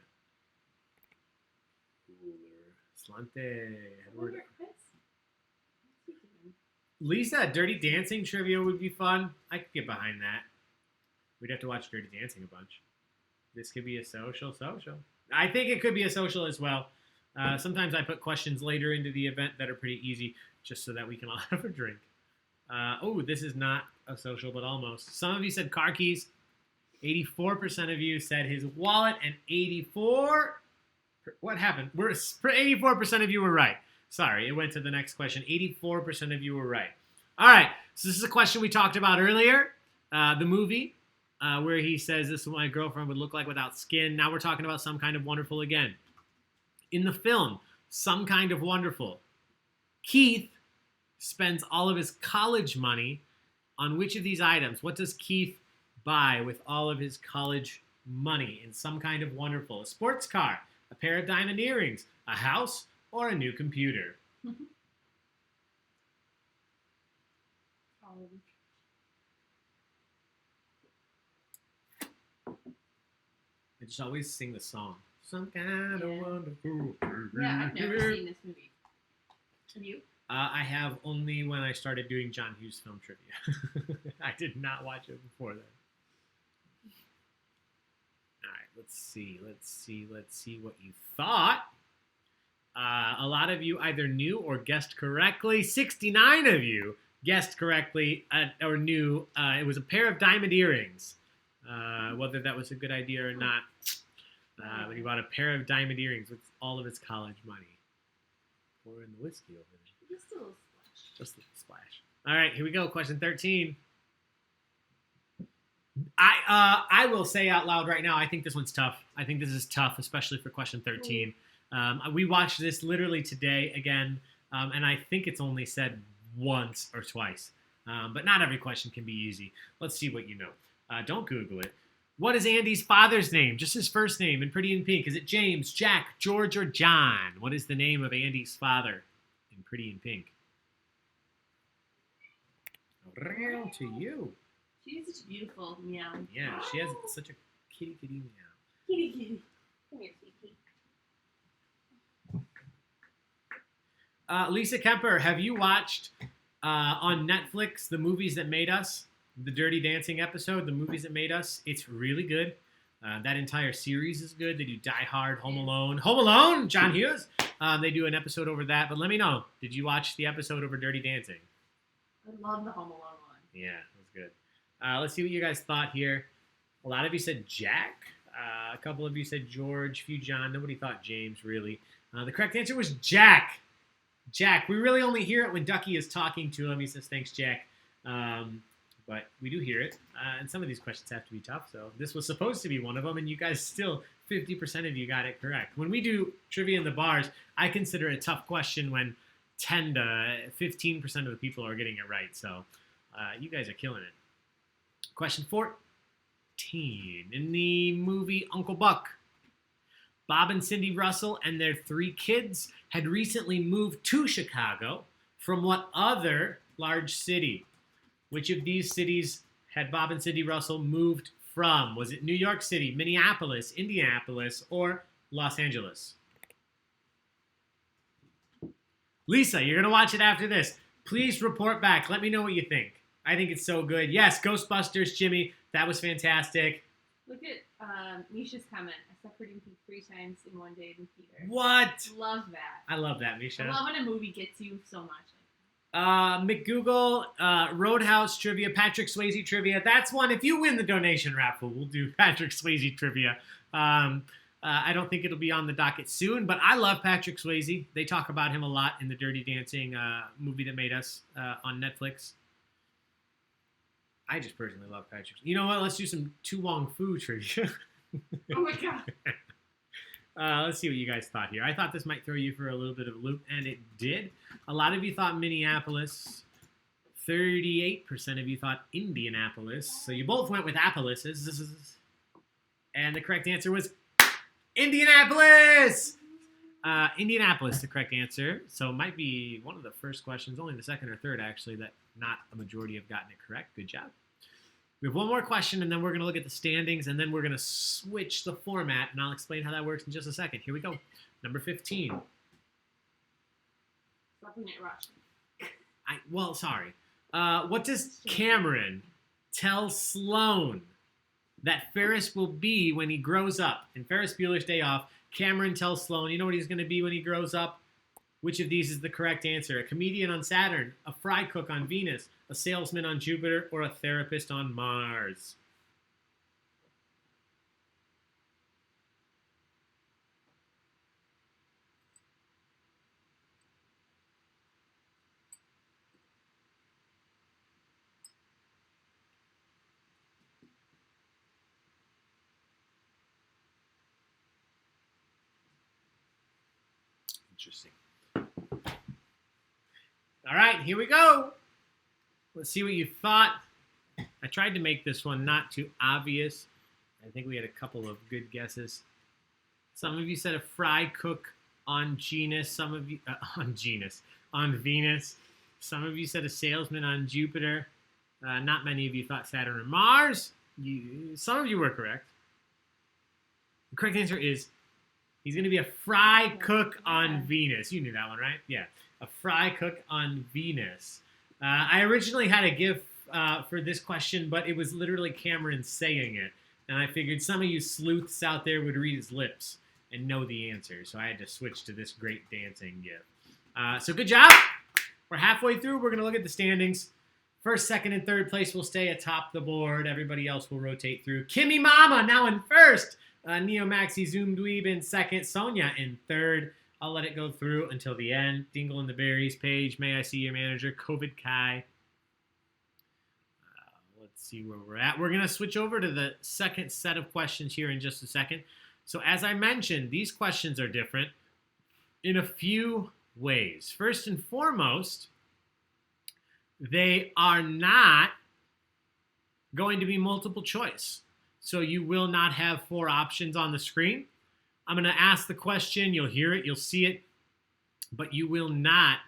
S1: Cooler. Slante.
S3: I wonder, what's he doing?
S1: Lisa, Dirty Dancing trivia would be fun. I could get behind that. We'd have to watch Dirty Dancing a bunch. This could be a social. I think it could be a social as well. Sometimes I put questions later into the event that are pretty easy, just so that we can all have a drink. This is not a social, but almost. Some of you said car keys. 84% of you said his wallet, and 84. What happened? 84% of you were right. Sorry, it went to the next question. 84% of you were right. All right, so this is a question we talked about earlier. The movie where he says this is what my girlfriend would look like without skin. Now we're talking about Some Kind of Wonderful again. In the film, Some Kind of Wonderful, Keith spends all of his college money on which of these items? What does Keith buy with all of his college money in Some Kind of Wonderful? A sports car, a pair of diamond earrings, a house, or a new computer? I just always sing the song. Some kind of wonderful.
S3: Yeah, I've never seen this movie. Have you?
S1: I have only when I started doing John Hughes film trivia. I did not watch it before then. All right, let's see what you thought. A lot of you either knew or guessed correctly. 69 of you guessed correctly or knew it was a pair of diamond earrings. Whether that was a good idea or not. But he bought a pair of diamond earrings with all of his college money. Pour in the whiskey over there.
S3: Just a little splash.
S1: Just a little splash. All right, here we go. Question 13. I will say out loud right now, I think this one's tough. I think this is tough, especially for question 13. We watched this literally today again, and I think it's only said once or twice. But not every question can be easy. Let's see what you know. Don't Google it. What is Andy's father's name? Just his first name in Pretty in Pink. Is it James, Jack, George, or John? What is the name of Andy's father in Pretty in Pink? To you.
S3: She has such a beautiful meow.
S1: Yeah, she has such a kitty meow.
S3: Kitty. Come here, sweetie.
S1: Lisa Kemper, have you watched on Netflix The Movies That Made Us? The Dirty Dancing episode, The Movies That Made Us. It's really good. That entire series is good. They do Die Hard, Home Alone, John Hughes. They do an episode over that. But let me know, did you watch the episode over Dirty Dancing?
S3: I love the Home Alone one.
S1: Yeah, it was good. Let's see what you guys thought here. A lot of you said Jack. A couple of you said George. A few John. Nobody thought James, really. The correct answer was Jack. Jack. We really only hear it when Ducky is talking to him. He says, thanks, Jack. But we do hear it. And some of these questions have to be tough. So this was supposed to be one of them. And you guys still, 50% of you got it correct. When we do trivia in the bars, I consider it a tough question when 10 to 15% of the people are getting it right. So you guys are killing it. Question 14. In the movie Uncle Buck, Bob and Cindy Russell and their 3 kids had recently moved to Chicago from what other large city? Which of these cities had Bob and Cindy Russell moved from? Was it New York City, Minneapolis, Indianapolis, or Los Angeles? Lisa, you're going to watch it after this. Please report back. Let me know what you think. I think it's so good. Yes, Ghostbusters, Jimmy. That was fantastic.
S3: Look at Misha's comment. I suffered in heat 3 times in one day in theater.
S1: What?
S3: Love that.
S1: I love that, Misha.
S3: I love when a movie gets you so much.
S1: McGoogle, Roadhouse trivia, Patrick Swayze trivia. That's one. If you win the donation raffle, we'll do Patrick Swayze trivia. I don't think it'll be on the docket soon, but I love Patrick Swayze. They talk about him a lot in the Dirty Dancing movie that made us on Netflix. I just personally love Patrick. You know what? Let's do some Tu Wong Fu trivia.
S3: Oh my god.
S1: Let's see what you guys thought here. I thought this might throw you for a little bit of a loop, and it did. A lot of you thought Minneapolis. 38% of you thought Indianapolis. So you both went with Appolises. And the correct answer was Indianapolis! Indianapolis, the correct answer. So it might be one of the first questions, only the second or third, actually, that not a majority have gotten it correct. Good job. We have one more question, and then we're going to look at the standings, and then we're going to switch the format, and I'll explain how that works in just a second. Here we go. Number 15.
S3: Something at Russian.
S1: Sorry. What does Cameron tell Sloane that Ferris will be when he grows up? In Ferris Bueller's Day Off, Cameron tells Sloane, you know what he's going to be when he grows up? Which of these is the correct answer? A comedian on Saturn, a fry cook on Venus, a salesman on Jupiter, or a therapist on Mars? Interesting. All right, here we go. Let's see what you thought. I tried to make this one not too obvious. I think we had a couple of good guesses. Some of you said a fry cook on Venus. Some of you on Venus. Some of you said a salesman on Jupiter. Not many of you thought Saturn or Mars. Some of you were correct. The correct answer is he's going to be a fry cook on Venus. You knew that one, right? Yeah, a fry cook on Venus. I originally had a GIF for this question, but it was literally Cameron saying it. And I figured some of you sleuths out there would read his lips and know the answer. So I had to switch to this great dancing GIF. So good job. We're halfway through. We're going to look at the standings. First, second, and third place will stay atop the board. Everybody else will rotate through. Kimmy Mama now in first. Neo Maxi Zoom Dweeb in second. Sonia in third. I'll let it go through until the end. Dingle and the Berries. Paige, May I See Your Manager? COVID Kai. Let's see where we're at. We're going to switch over to the second set of questions here in just a second. So as I mentioned, these questions are different in a few ways. First and foremost, they are not going to be multiple choice. So you will not have 4 options on the screen. I'm going to ask the question. You'll hear it. You'll see it. But you will not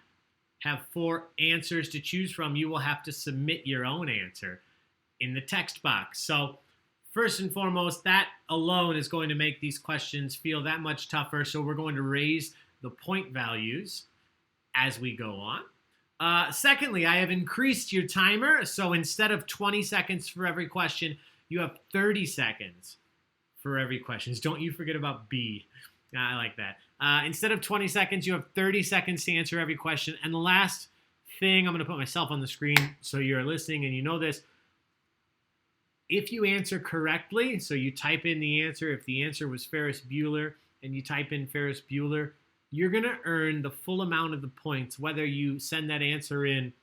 S1: have 4 answers to choose from. You will have to submit your own answer in the text box. So first and foremost, that alone is going to make these questions feel that much tougher. So we're going to raise the point values as we go on. Secondly, I have increased your timer. So instead of 20 seconds for every question, you have 30 seconds for every question. Don't you forget about B. I like that. Instead of 20 seconds, you have 30 seconds to answer every question. And the last thing, I'm going to put myself on the screen so you're listening and you know this. If you answer correctly, so you type in the answer, if the answer was Ferris Bueller and you type in Ferris Bueller, you're going to earn the full amount of the points, whether you send that answer in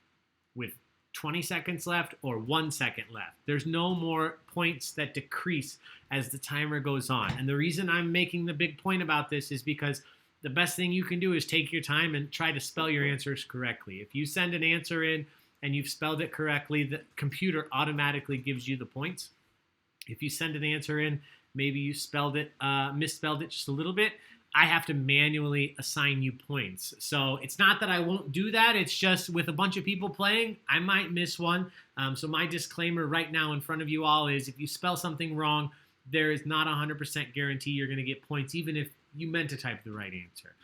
S1: with 20 seconds left or 1 second left. There's no more points that decrease as the timer goes on. And the reason I'm making the big point about this is because the best thing you can do is take your time and try to spell your answers correctly. If you send an answer in and you've spelled it correctly, the computer automatically gives you the points. If you send an answer in, maybe you spelled it, misspelled it just a little bit, I have to manually assign you points. So it's not that I won't do that. It's just with a bunch of people playing, I might miss one. So my disclaimer right now in front of you all is if you spell something wrong, there is not a 100% guarantee you're going to get points, even if you meant to type the right answer.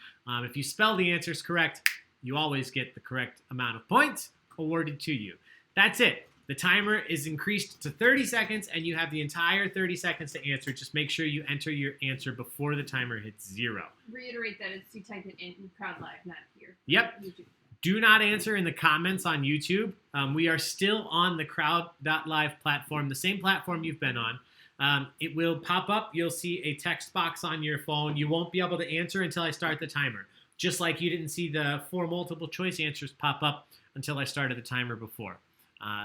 S1: If you spell the answers correct, you always get the correct amount of points awarded to you. That's it. The timer is increased to 30 seconds, and you have the entire 30 seconds to answer. Just make sure you enter your answer before the timer hits 0.
S3: Reiterate that it's you type it in crowd live, not here.
S1: Yep.
S3: YouTube.
S1: Do not answer in the comments on YouTube. We are still on the crowd.live platform, the same platform you've been on. It will pop up. You'll see a text box on your phone. You won't be able to answer until I start the timer. Just like you didn't see the 4 multiple choice answers pop up until I started the timer before.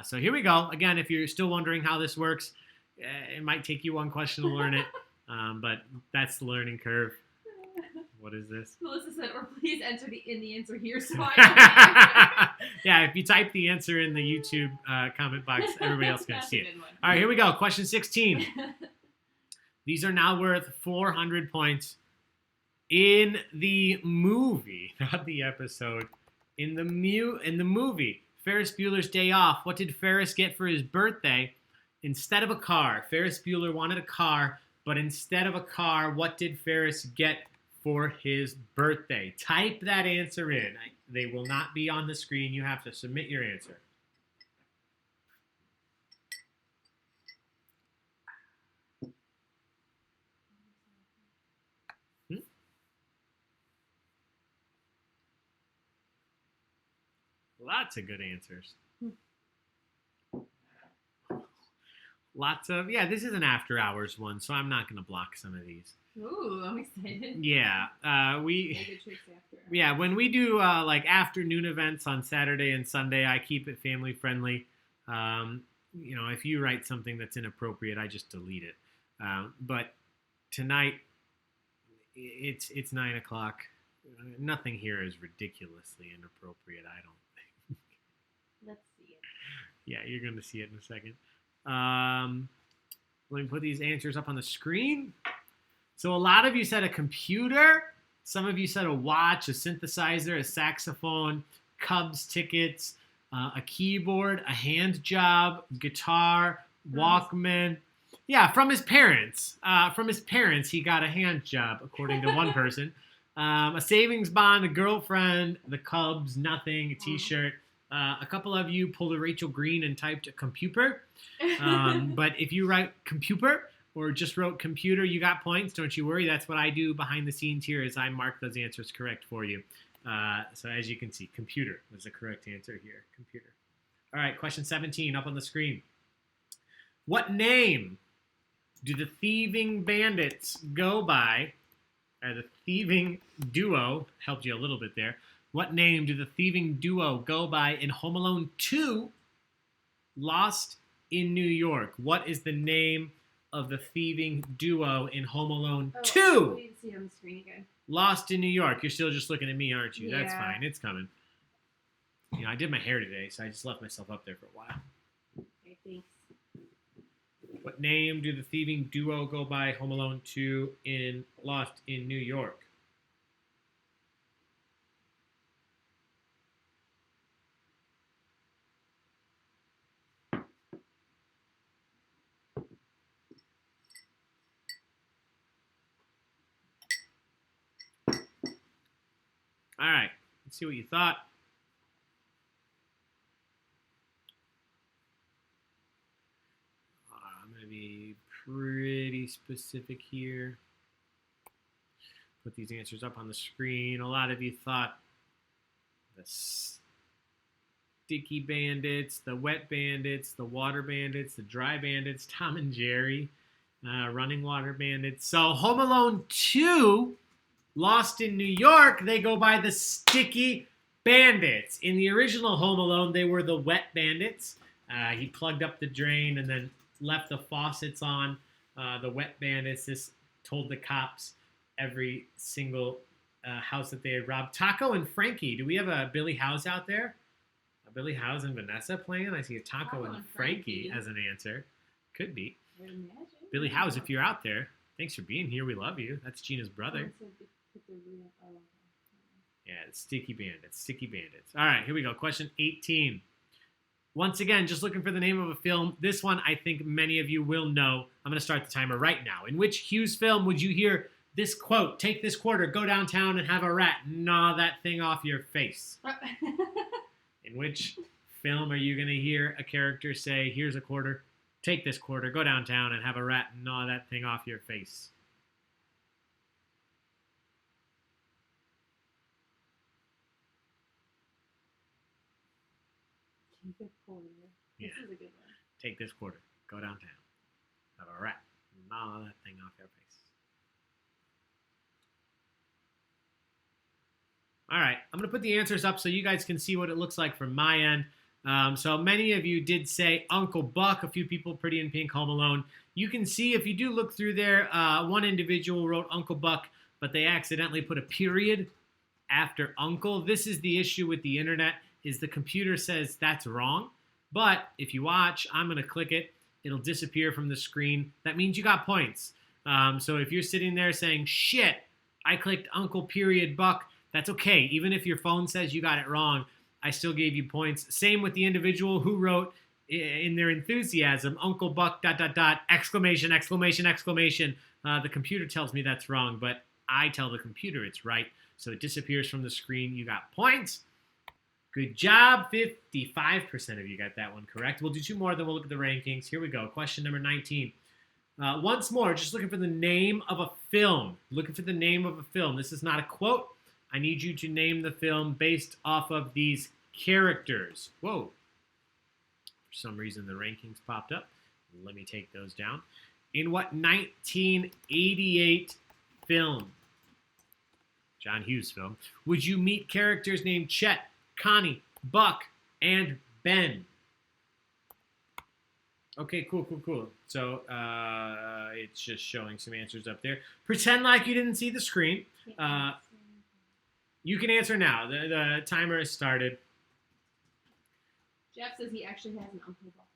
S1: So here we go. Again, if you're still wondering how this works, it might take you one question to learn it, but that's the learning curve. What is this?
S3: Melissa said, or please enter the answer here so I
S1: Yeah, if you type the answer in the YouTube comment box, everybody else can
S3: That's
S1: see
S3: a
S1: it.
S3: good one.
S1: All right, here we go. Question 16. These are now worth 400 points. In the movie, not the episode, in the movie, Ferris Bueller's Day Off, what did Ferris get for his birthday instead of a car? Ferris Bueller wanted a car, but instead of a car, what did Ferris get for his birthday? Type that answer in. They will not be on the screen. You have to submit your answer. Lots of good answers. Lots of, this is an after hours one, so I'm not going to block some of these.
S3: Ooh, I'm excited.
S1: Yeah,
S3: Maybe tricks after.
S1: yeah, when we do like afternoon events on Saturday and Sunday, I keep it family friendly. If you write something that's inappropriate, I just delete it. But tonight, it's 9 o'clock. Nothing here is ridiculously inappropriate, I don't think.
S3: Let's see it.
S1: Yeah, you're going to see it in a second. Let me put these answers up on the screen. So a lot of you said a computer. Some of you said a watch, a synthesizer, a saxophone, Cubs tickets, a keyboard, a hand job, guitar, Walkman. Yeah, from his parents. He got a hand job, according to one person. A savings bond, a girlfriend, the Cubs, nothing, a T-shirt. A couple of you pulled a Rachel Green and typed a computer. But if you write computer or just wrote computer, you got points. Don't you worry. That's what I do behind the scenes here is I mark those answers correct for you. So as you can see, computer was the correct answer here. Computer. All right, question 17 up on the screen. What name do the thieving bandits go by? The thieving duo helped you a little bit there. What name do the thieving duo go by in Home Alone 2, Lost in New York? What is the name of the thieving duo in Home Alone 2?
S3: I need to see it on the screen again.
S1: Lost in New York. You're still just looking at me, aren't you? That's
S3: Yeah.
S1: fine. It's coming. I did my hair today, so I just left myself up there for a while.
S3: Okay, thanks.
S1: What name do the thieving duo go by Home Alone 2 in Lost in New York? All right, let's see what you thought. I'm going to be pretty specific here. Put these answers up on the screen. A lot of you thought the sticky bandits, the wet bandits, the water bandits, the dry bandits, Tom and Jerry, running water bandits. So Home Alone 2, Lost in New York, they go by the sticky bandits. In the original Home Alone, they were the wet bandits. He plugged up the drain and then left the faucets on. The wet bandits, this told the cops every single house that they had robbed. Taco and Frankie. Do we have a Billy Howes out there? A Billy Howes and Vanessa playing? I see a Taco and Frankie as an answer. Could be.
S3: I would imagine.
S1: Billy Howes, if you're out there, thanks for being here. We love you. That's Gina's brother. Yeah, it's Sticky Bandits. Sticky Bandits. All right, here we go. Question 18. Once again, just looking for the name of a film. This one, I think many of you will know. I'm going to start the timer right now. In which Hughes film would you hear this quote? Take this quarter, go downtown and have a rat. Gnaw that thing off your face. In which film are you going to hear a character say, here's a quarter, take this quarter, go downtown and have a rat and gnaw that thing off your face?
S3: Take a quarter.
S1: Yeah.
S3: This is a good one.
S1: Take this quarter, go downtown, have a rat, gnaw that thing off your face. All right, I'm going to put the answers up so you guys can see what it looks like from my end. So many of you did say Uncle Buck, a few people, Pretty in Pink, Home Alone. You can see if you do look through there, one individual wrote Uncle Buck, but they accidentally put a period after Uncle. This is the issue with the internet, is the computer says that's wrong. But if you watch, I'm going to click it. It'll disappear from the screen. That means you got points. So if you're sitting there saying, shit, I clicked Uncle period Buck, that's okay. Even if your phone says you got it wrong, I still gave you points. Same with the individual who wrote in their enthusiasm, Uncle Buck, ... exclamation, exclamation, exclamation. The computer tells me that's wrong, but I tell the computer it's right. So it disappears from the screen. You got points. Good job. 55% of you got that one correct. We'll do two more, then we'll look at the rankings. Here we go. Question number 19. Once more, just looking for the name of a film. Looking for the name of a film. This is not a quote. I need you to name the film based off of these characters. Whoa. For some reason, the rankings popped up. Let me take those down. In what 1988 film, John Hughes film, would you meet characters named Chet, Connie, Buck, and Ben? Okay, cool. So it's just showing some answers up there. Pretend like you didn't see the screen. You can answer now. The timer has started.
S3: Jeff says he actually has an Uncle Buck.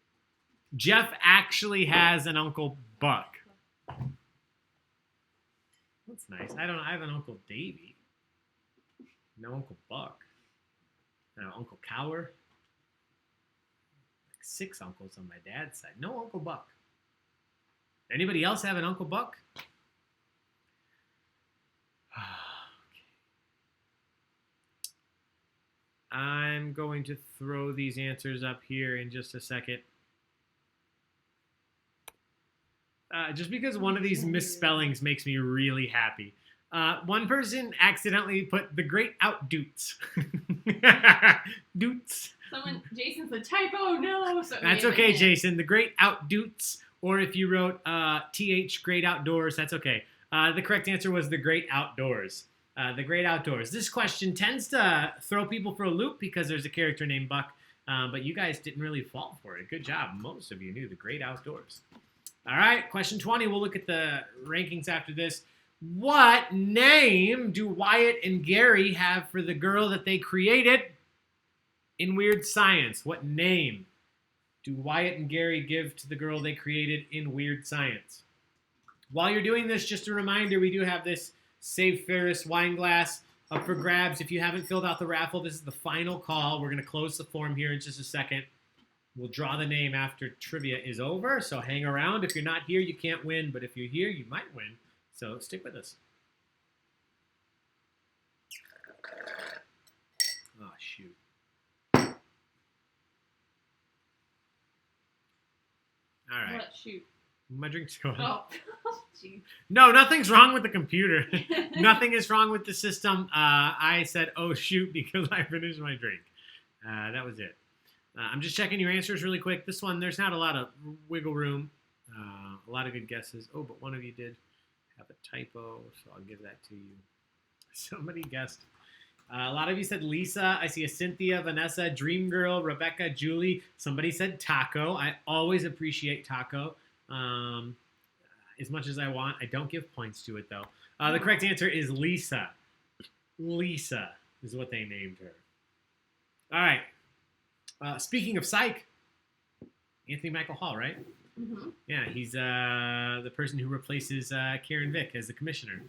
S1: Jeff actually has an Uncle Buck. That's nice. I have an Uncle Davy. No Uncle Buck. No Uncle Cower. Like 6 uncles on my dad's side. No Uncle Buck. Anybody else have an Uncle Buck? I'm going to throw these answers up here in just a second. Just because one of these misspellings makes me really happy. One person accidentally put the great outdoots. Doots.
S3: Jason's a typo, no. So
S1: that's okay, Jason. The great outdoots. Or if you wrote TH great outdoors, that's okay. The correct answer was the great outdoors. The great outdoors. This question tends to throw people for a loop because there's a character named Buck, but you guys didn't really fall for it. Good job. Most of you knew the great outdoors. All right, question 20. We'll look at the rankings after this. What name do Wyatt and Gary have for the girl that they created in Weird Science? What name do Wyatt and Gary give to the girl they created in Weird Science? While you're doing this, just a reminder, we do have this Save Ferris wine glass up for grabs. If you haven't filled out the raffle, this is the final call. We're going to close the form here in just a second. We'll draw the name after trivia is over, so hang around. If you're not here, you can't win, but if you're here, you might win. So stick with us. Oh, shoot. All right.
S3: What? Shoot.
S1: My drink's going.
S3: Oh, jeez.
S1: No, nothing's wrong with the computer. Nothing is wrong with the system. I said, oh, shoot, because I finished my drink. That was it. I'm just checking your answers really quick. This one, there's not a lot of wiggle room. A lot of good guesses. Oh, but one of you did have a typo, so I'll give that to you. Somebody guessed. A lot of you said Lisa. I see a Cynthia, Vanessa, Dream Girl, Rebecca, Julie. Somebody said Taco. I always appreciate Taco. As much as I want. I don't give points to it, though. The correct answer is Lisa. Lisa is what they named her. All right. Speaking of Psych, Anthony Michael Hall, right?
S3: Mm-hmm.
S1: Yeah, he's the person who replaces Karen Vick as the commissioner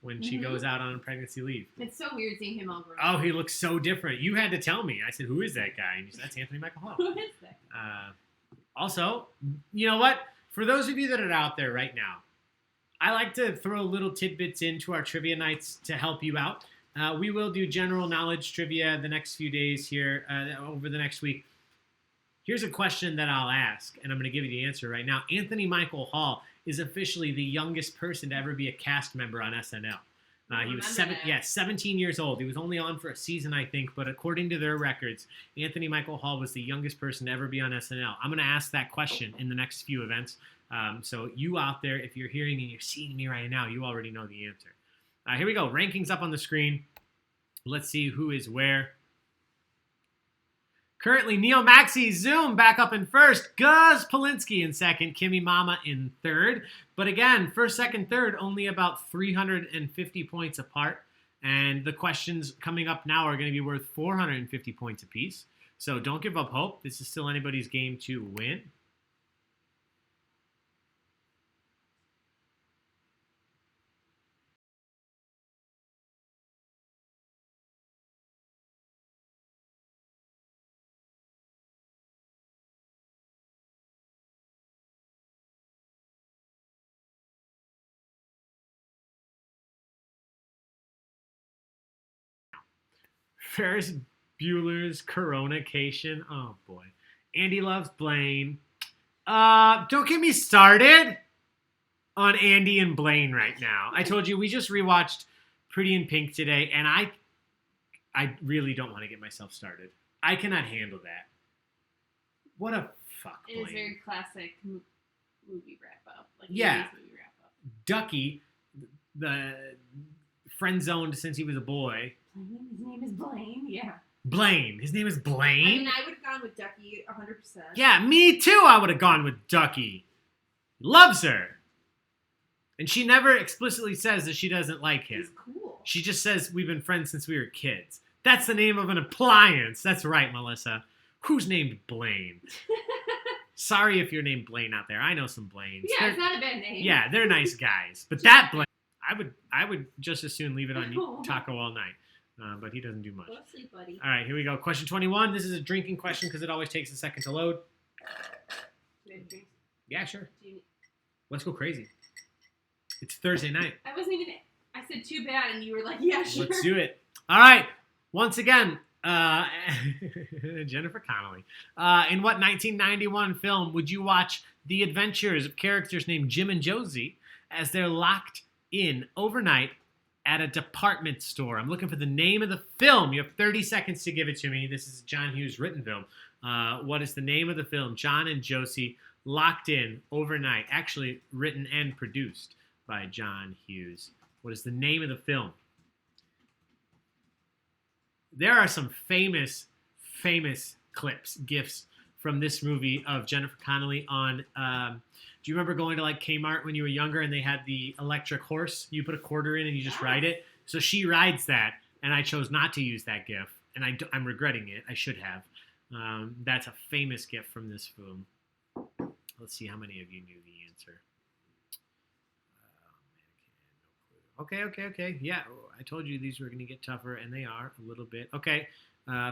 S1: when she goes out on pregnancy leave.
S3: It's so weird seeing him all grown.
S1: Oh, he looks so different. You had to tell me. I said, who is that guy? And you said, that's Anthony Michael Hall.
S3: Who is that?
S1: Also, you know what? For those of you that are out there right now, I like to throw little tidbits into our trivia nights to help you out. We will do general knowledge trivia the next few days here, over the next week. Here's a question that I'll ask, and I'm going to give you the answer right now. Anthony Michael Hall is officially the youngest person to ever be a cast member on SNL. He was 17 years old. He was only on for a season, I think, but according to their records, Anthony Michael Hall was the youngest person to ever be on SNL. I'm going to ask that question in the next few events. So you out there, if you're hearing and you're seeing me right now, you already know the answer. Here we go. Rankings up on the screen. Let's see who is where. Currently, Neo Maxi Zoom back up in first. Gus Polinsky in second. Kimmy Mama in third. But again, first, second, third, only about 350 points apart. And the questions coming up now are going to be worth 450 points apiece. So don't give up hope. This is still anybody's game to win. Ferris Bueller's Coronation. Oh, boy. Andy Loves Blaine. Don't get me started on Andy and Blaine right now. I told you, we just rewatched Pretty in Pink today, and I really don't want to get myself started. I cannot handle that. What a fuck, Blaine.
S3: It is very classic movie wrap-up. Like
S1: Yeah.
S3: 80s movie wrap-up.
S1: Ducky, the friend-zoned since he was a boy.
S3: His name is Blaine, yeah.
S1: Blaine. His name is Blaine?
S3: I mean, I would have gone with Ducky 100%.
S1: Yeah, me too. I would have gone with Ducky. Loves her. And she never explicitly says that she doesn't like him.
S3: He's cool.
S1: She just says we've been friends since we were kids. That's the name of an appliance. That's right, Melissa. Who's named Blaine? Sorry if you're named Blaine out there. I know some Blaines.
S3: Yeah, it's not a bad name.
S1: Yeah, they're nice guys. But that Blaine, I would just as soon leave it on Taco all night. But he doesn't do much.
S3: Go to sleep, buddy.
S1: All right, here we go. Question 21. This is a drinking question because it always takes a second to load.
S3: Do you have drinks?
S1: Yeah, sure.
S3: Do you...
S1: Let's go crazy. It's Thursday night.
S3: I wasn't even... I said too bad, and you were like, yeah, sure.
S1: Let's do it. All right. Once again, Jennifer Connelly. In what 1991 film would you watch the adventures of characters named Jim and Josie as they're locked in overnight at a department store? I'm looking for the name of the film. You have 30 seconds to give it to me. This is a John Hughes written film. What is the name of the film? John and Josie locked in overnight. Actually written and produced by John Hughes. What is the name of the film? There are some famous clips, GIFs from this movie of Jennifer Connelly on... do you remember going to like Kmart when you were younger and they had the electric horse? You put a quarter in and you just ride it. So she rides that, and I chose not to use that GIF, and I'm regretting it. I should have. That's a famous GIF from this film. Let's see how many of you knew the answer. Okay. Yeah, I told you these were going to get tougher, and they are a little bit. Okay,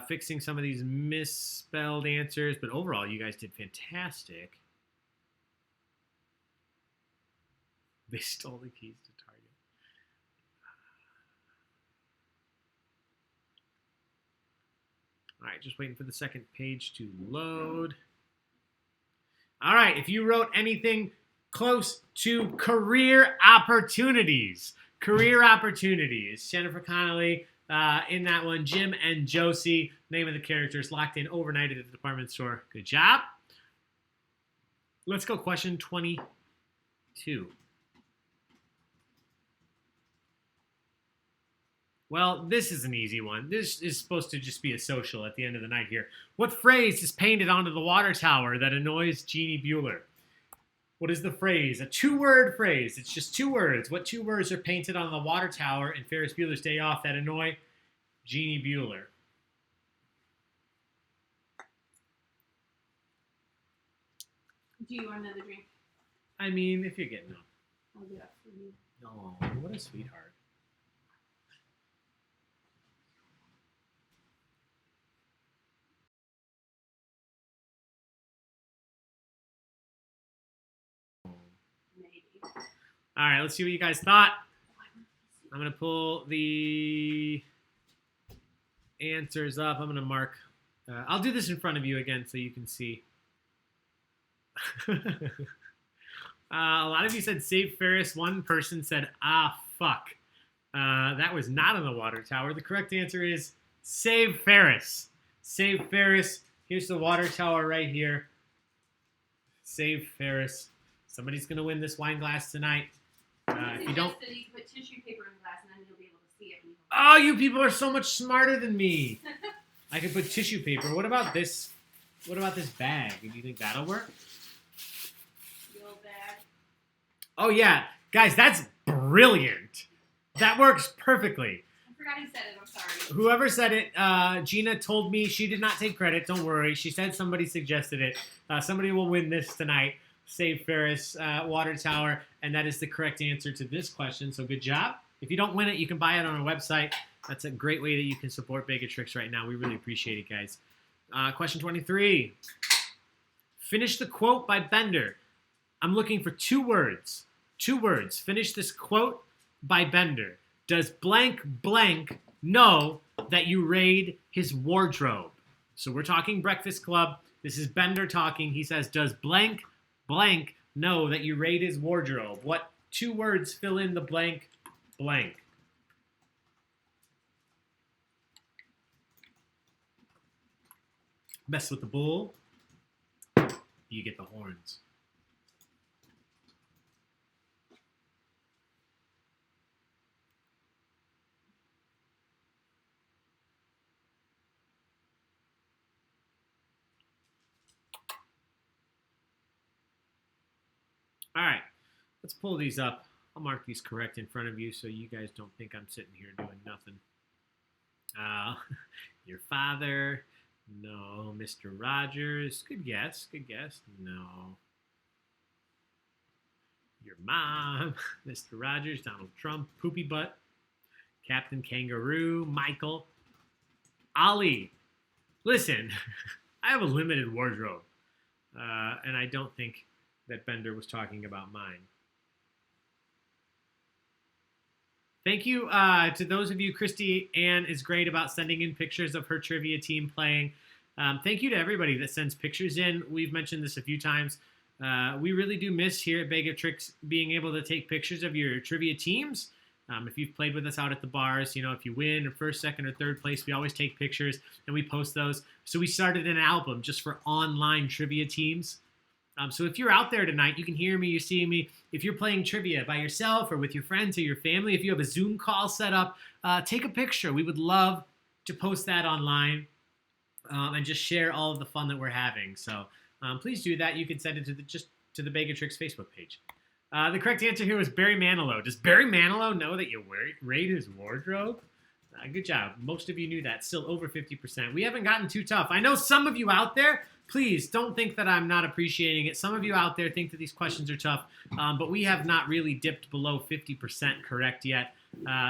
S1: fixing some of these misspelled answers, but overall, you guys did fantastic. They stole the keys to Target. All right, just waiting for the second page to load. All right, if you wrote anything close to career opportunities, Jennifer Connelly in that one, Jim and Josie, name of the characters, locked in overnight at the department store. Good job. Let's go question 22. Well, this is an easy one. This is supposed to just be a social at the end of the night here. What phrase is painted onto the water tower that annoys Jeannie Bueller? What is the phrase? A two-word phrase. It's just two words. What two words are painted on the water tower in Ferris Bueller's Day Off that annoy Jeannie Bueller?
S3: Do you want another drink?
S1: I mean, if you're getting them.
S3: I'll do that for you.
S1: Oh, what a sweetheart.
S3: Maybe.
S1: All right, let's see what you guys thought. I'm going to pull the answers up. I'm going to mark. I'll do this in front of you again so you can see. A lot of you said save Ferris. One person said, fuck. That was not on the water tower. The correct answer is save Ferris. Save Ferris. Here's the water tower right here. Save Ferris. Somebody's going to win this wine glass tonight. If you don't...
S3: You can put tissue paper in the glass and then you'll be able to see it.
S1: Oh, you people are so much smarter than me. I could put tissue paper. What about this? What about this bag? Do you think that'll work?
S3: The old bag.
S1: Oh, yeah. Guys, that's brilliant. That works perfectly.
S3: I forgot who said it. I'm sorry.
S1: Whoever said it, Gina told me she did not take credit. Don't worry. She said somebody suggested it. Somebody will win this tonight. Save Ferris water tower. And that is the correct answer to this question. So good job. If you don't win it, you can buy it on our website. That's a great way that you can support Baig Tricks right now. We really appreciate it, guys. Question 23. Finish the quote by Bender. I'm looking for 2 words. 2 words. Finish this quote by Bender. Does blank blank know that you raid his wardrobe? So we're talking Breakfast Club. This is Bender talking. He says, does blank blank know that you raid his wardrobe? What 2 words fill in the blank blank? Mess with the bull, you get the horns. All right, let's pull these up. I'll mark these correct in front of you so you guys don't think I'm sitting here doing nothing. Your father. No. Mr. Rogers. Good guess. Good guess. No. Your mom. Mr. Rogers. Donald Trump. Poopy Butt. Captain Kangaroo. Michael. Ollie. Listen, I have a limited wardrobe. And I don't think that Bender was talking about mine. Thank you to those of you. Christy Ann is great about sending in pictures of her trivia team playing. Thank you to everybody that sends pictures in. We've mentioned this a few times. We really do miss here at Baig Tricks being able to take pictures of your trivia teams. If you've played with us out at the bars, you know, if you win or first, second, or third place, we always take pictures and we post those. So we started an album just for online trivia teams. So if you're out there tonight, you can hear me, you see me. If you're playing trivia by yourself or with your friends or your family, if you have a Zoom call set up, take a picture. We would love to post that online and just share all of the fun that we're having. So please do that. You can send it to the Baig Tricks Facebook page. The correct answer here was Barry Manilow. Does Barry Manilow know that you raid his wardrobe? Good job. Most of you knew that. Still over 50%. We haven't gotten too tough. I know some of you out there, please don't think that I'm not appreciating it. Some of you out there think that these questions are tough, but we have not really dipped below 50% correct yet.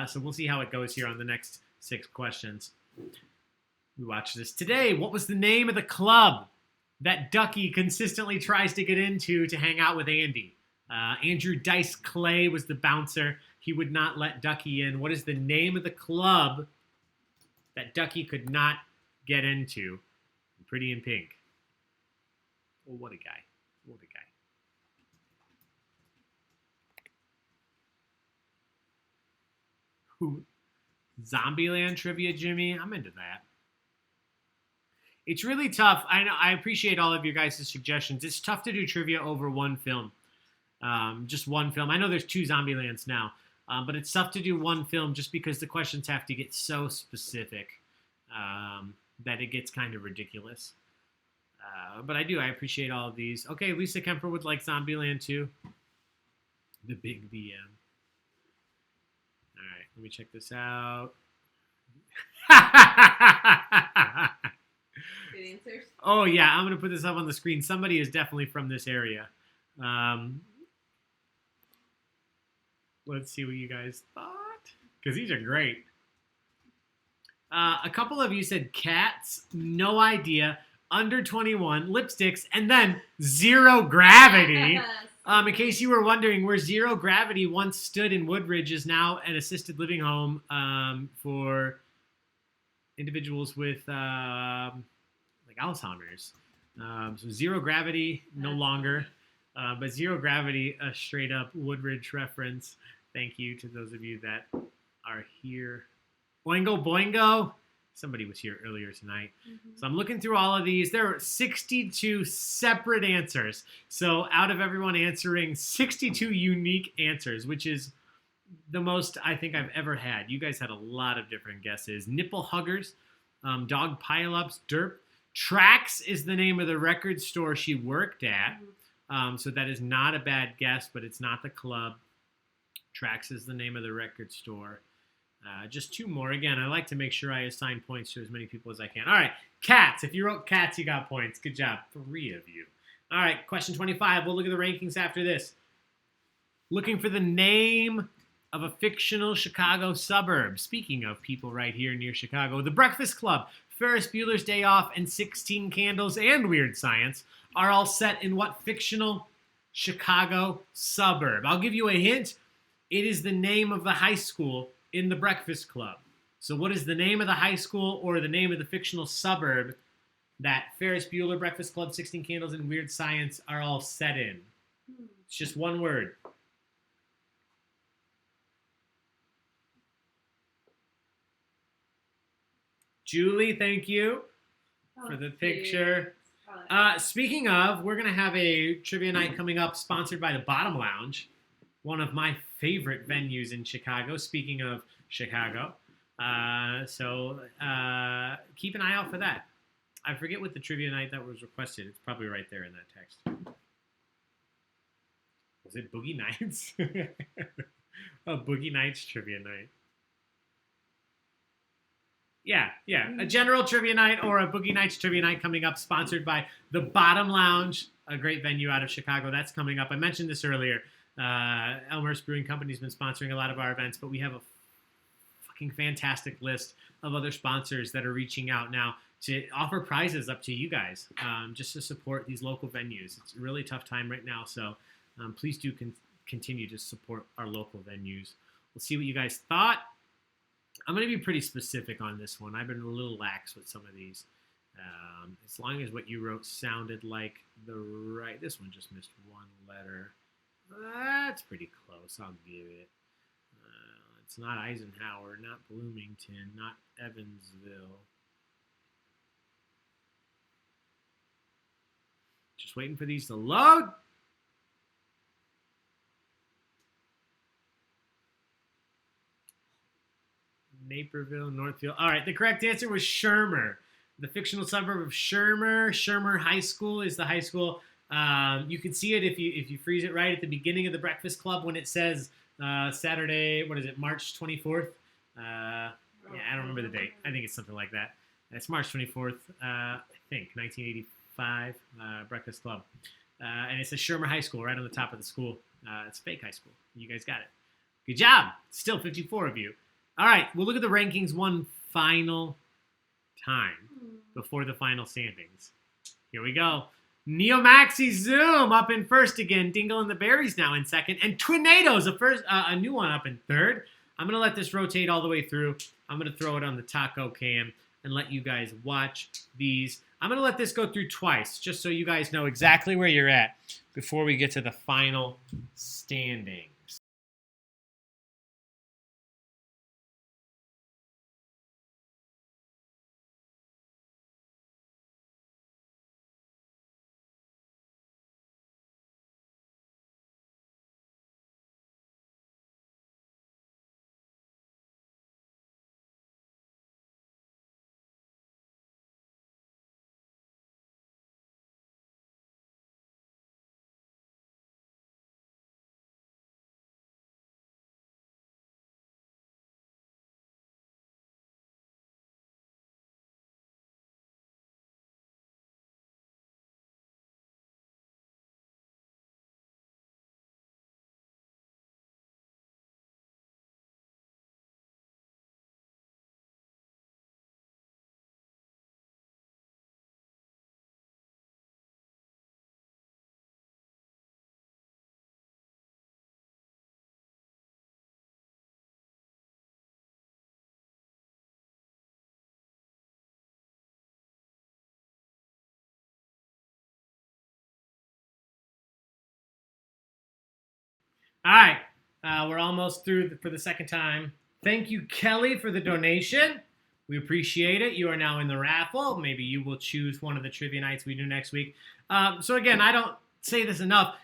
S1: So we'll see how it goes here on the next 6 questions. We watched this today. What was the name of the club that Ducky consistently tries to get into to hang out with Andy? Andrew Dice Clay was the bouncer. He would not let Ducky in. What is the name of the club that Ducky could not get into? Pretty in Pink. Oh, what a guy. What a guy. Who? Zombieland trivia, Jimmy? I'm into that. It's really tough. I know. I appreciate all of your guys' suggestions. It's tough to do trivia over one film. Just one film. I know there's 2 Zombielands now, but it's tough to do one film just because the questions have to get so specific that it gets kind of ridiculous. But I appreciate all of these. Okay, Lisa Kemper would like Zombieland too. The Big BM. All right, let me check this out.
S3: Good answers.
S1: Oh, yeah, I'm going to put this up on the screen. Somebody is definitely from this area. Let's see what you guys thought, because these are great. A couple of you said Cats, no idea, under 21, Lipsticks, and then Zero Gravity. In case you were wondering, where Zero Gravity once stood in Woodridge is now an assisted living home for individuals with like Alzheimer's. So zero gravity no
S3: That's
S1: longer,
S3: funny.
S1: but zero gravity, a straight up Woodridge reference. Thank you to those of you that are here. Boingo Boingo. Somebody was here earlier tonight. So I'm looking through all of these. There are 62 separate answers. So out of everyone answering, 62 unique answers, which is the most I think I've ever had. You guys had a lot of different guesses. Nipple huggers, dog pileups, derp. Trax is the name of the record store she worked at. So that is not a bad guess, but it's not the club. Trax is the name of the record store. Just two more. Again, I like to make sure I assign points to as many people as I can. All right, cats. If you wrote cats, you got points. Good job. 3 of you. All right, question 25. We'll look at the rankings after this. Looking for the name of a fictional Chicago suburb. Speaking of people right here near Chicago, The Breakfast Club, Ferris Bueller's Day Off, and 16 Candles and Weird Science are all set in what fictional Chicago suburb? I'll give you a hint. It is the name of the high school in The Breakfast Club. So what is the name of the high school or the name of the fictional suburb that Ferris Bueller, Breakfast Club, 16 Candles, and Weird Science are all set in? It's just one word. Julie, thank you for the picture. Speaking of, we're going to have a trivia night coming up sponsored by the Bottom Lounge, one of my favorite venues in Chicago. Speaking of Chicago. So keep an eye out for that. I forget what the trivia night that was requested. It's probably right there in that text. Was it Boogie Nights? A Boogie Nights trivia night. Yeah. A general trivia night or a Boogie Nights trivia night coming up, sponsored by the Bottom Lounge, a great venue out of Chicago. That's coming up. I mentioned this earlier. Elmer's Brewing Company's been sponsoring a lot of our events, but we have a fucking fantastic list of other sponsors that are reaching out now to offer prizes up to you guys, just to support these local venues. It's a really tough time right now, so please do continue to support our local venues. We'll see what you guys thought. I'm going to be pretty specific on this one. I've been a little lax with some of these. As long as what you wrote sounded like the right... This one just missed one letter. That's pretty close. I'll give it. It's not Eisenhower, not Bloomington, not Evansville. Just waiting for these to load. Naperville, Northfield. All right, the correct answer was Shermer, the fictional suburb of Shermer. Shermer High School is the high school. You can see it if you freeze it right at the beginning of the Breakfast Club when it says Saturday. What is it? March 24th. Yeah, I don't remember the date. I think it's something like that. It's March 24th. I think 1985. Breakfast Club, and it says Shermer High School right on the top of the school. It's a fake high school. You guys got it. Good job. Still 54 of you. All right, we'll look at the rankings one final time before the final standings. Here we go. Neo Maxi Zoom up in first again. Dingle and the Berries now in second. And Tornadoes, a new one, up in third. I'm going to let this rotate all the way through. I'm going to throw it on the taco cam and let you guys watch these. I'm going to let this go through twice just so you guys know exactly where you're at before we get to the final standing. All right. We're almost through for the second time. Thank you, Kelly, for the donation. We appreciate it. You are now in the raffle. Maybe you will choose one of the trivia nights we do next week. So again, I don't say this enough.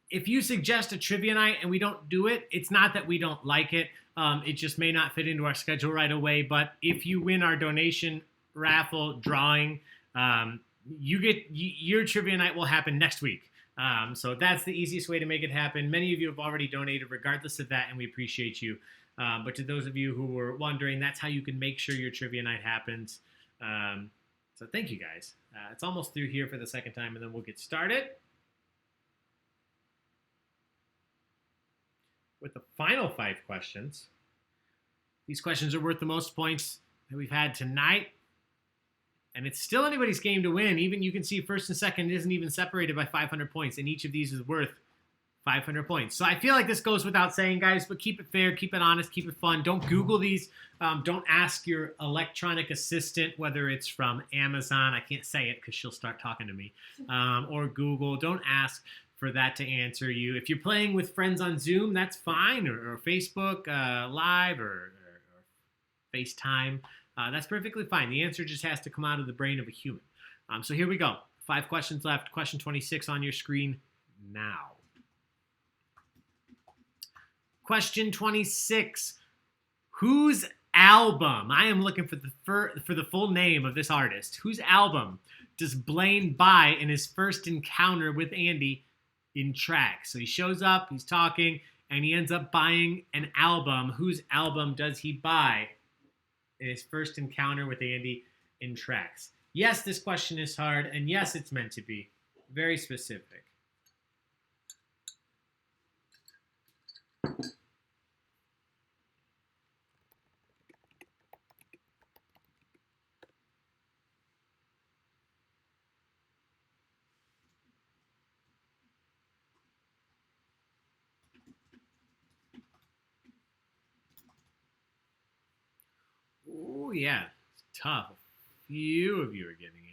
S1: If you suggest a trivia night and we don't do it, it's not that we don't like it. It just may not fit into our schedule right away. But if you win our donation raffle drawing, your trivia night will happen next week. So that's the easiest way to make it happen. Many of you have already donated regardless of that, and we appreciate you. But to those of you who were wondering, that's how you can make sure your trivia night happens. So thank you guys. It's almost through here for the second time, and then we'll get started with the final 5 questions. These questions are worth the most points that we've had tonight. And it's still anybody's game to win. Even you can see first and second isn't even separated by 500 points. And each of these is worth 500 points. So I feel like this goes without saying, guys, but keep it fair, keep it honest, keep it fun. Don't Google these. Don't ask your electronic assistant, whether it's from Amazon. I can't say it because she'll start talking to me. Or Google. Don't ask for that to answer you. If you're playing with friends on Zoom, that's fine. Or Facebook Live or FaceTime. That's perfectly fine. The answer just has to come out of the brain of a human. So here we go. 5 questions left. Question 26 on your screen now. Question 26. Whose album? I am looking for the full name of this artist. Whose album does Blaine buy in his first encounter with Andy in track? So he shows up, he's talking, and he ends up buying an album. Whose album does he buy in his first encounter with Andy in tracks? Yes, this question is hard, and yes, it's meant to be very specific. Oh, yeah. It's tough. A few of you are getting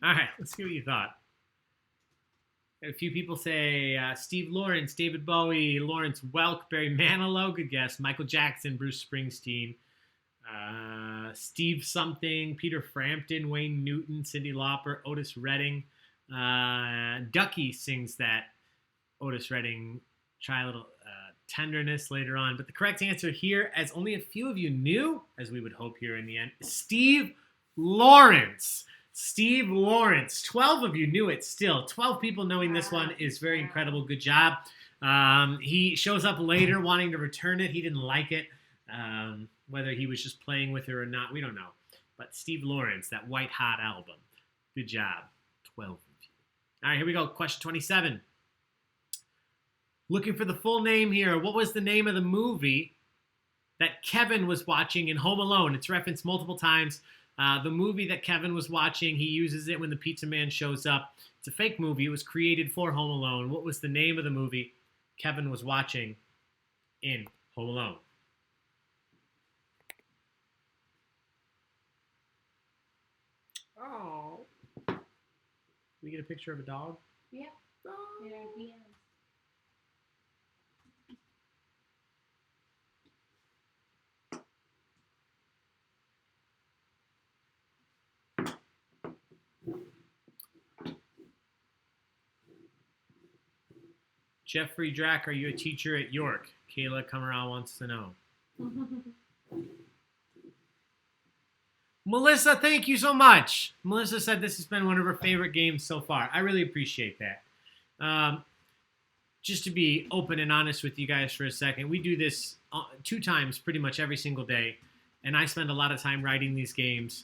S1: in. All right, let's see what you thought. A few people say Steve Lawrence, David Bowie, Lawrence Welk, Barry Manilow, good guess. Michael Jackson, Bruce Springsteen, Steve something, Peter Frampton, Wayne Newton, Cyndi Lauper, Otis Redding. Ducky sings that Otis Redding, Try a Little Tenderness later on. But the correct answer here, as only a few of you knew, as we would hope here in the end, is Steve Lawrence. Steve Lawrence. 12 of you knew it still. 12 people knowing this one is very incredible. Good job. He shows up later wanting to return it. He didn't like it. Whether he was just playing with her or not, we don't know. But Steve Lawrence, that White Hot album. Good job. 12 of you. All right, here we go. Question 27. Looking for the full name here. What was the name of the movie that Kevin was watching in Home Alone? It's referenced multiple times. The movie that Kevin was watching, he uses it when the pizza man shows up. It's a fake movie. It was created for Home Alone. What was the name of the movie Kevin was watching in Home Alone? Oh. We get a picture of a dog?
S3: Yeah.
S1: Oh.
S3: Yeah, he is.
S1: Jeffrey Drack, are you a teacher at York? Kayla Kamarau wants to know. Melissa, thank you so much. Melissa said this has been one of her favorite games so far. I really appreciate that. Just to be open and honest with you guys for a second, we do this 2 times pretty much every single day, and I spend a lot of time writing these games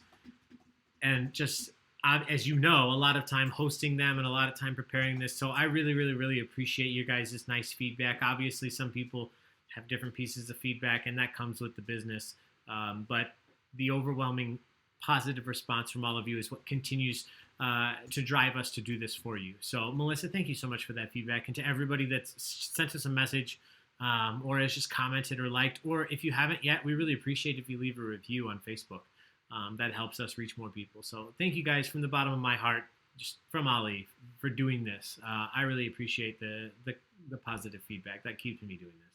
S1: and just, as you know, a lot of time hosting them and a lot of time preparing this. So I really, really, really appreciate you guys' nice feedback. Obviously, some people have different pieces of feedback, and that comes with the business. But the overwhelming positive response from all of you is what continues to drive us to do this for you. So, Melissa, thank you so much for that feedback. And to everybody that's sent us a message or has just commented or liked, or if you haven't yet, we really appreciate if you leave a review on Facebook. That helps us reach more people. So thank you guys from the bottom of my heart, just from Ali, for doing this. I really appreciate the positive feedback. That keeps me doing this.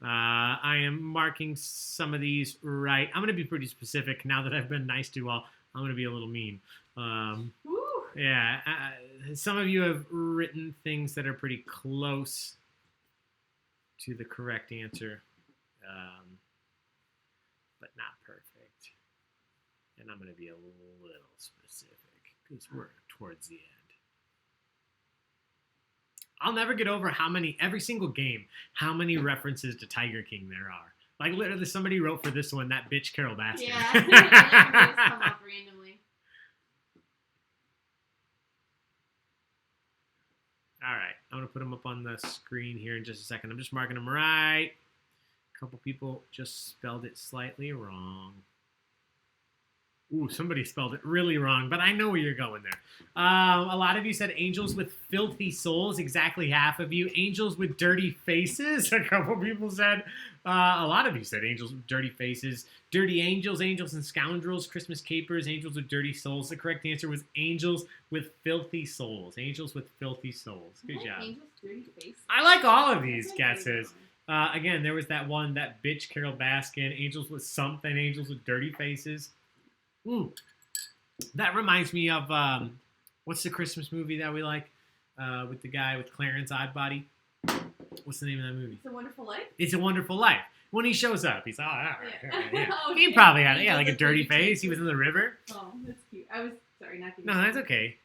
S1: I am marking some of these right. I'm going to be pretty specific now that I've been nice to you all. I'm going to be a little mean. Yeah, some of you have written things that are pretty close to the correct answer, but not perfect. And I'm going to be a little specific because we're towards the end. I'll never get over every single game, how many references to Tiger King there are. Like, literally, somebody wrote for this one, that bitch Carol Baskin.
S3: Yeah, they just come up randomly.
S1: All right, I'm going to put them up on the screen here in just a second. I'm just marking them right. A couple people just spelled it slightly wrong. Ooh, somebody spelled it really wrong, but I know where you're going there. A lot of you said angels with filthy souls. Exactly half of you. Angels with dirty faces. A couple people said. A lot of you said angels with dirty faces. Dirty angels, angels and scoundrels, Christmas capers, angels with dirty souls. The correct answer was angels with filthy souls. Angels with filthy souls. Good job.
S3: Angels dirty faces.
S1: I like all of these guesses. Again, there was that one, that bitch Carol Baskin. Angels with something. Angels with dirty faces. Ooh, that reminds me of what's the Christmas movie that we like with the guy with Clarence Oddbody? What's the name of that movie?
S3: It's a Wonderful Life.
S1: It's a Wonderful Life. When he shows up, he's yeah.
S3: Okay.
S1: He probably had like a dirty face. He was in the river.
S3: Oh, that's cute. I was sorry, not giving.
S1: No, that's okay.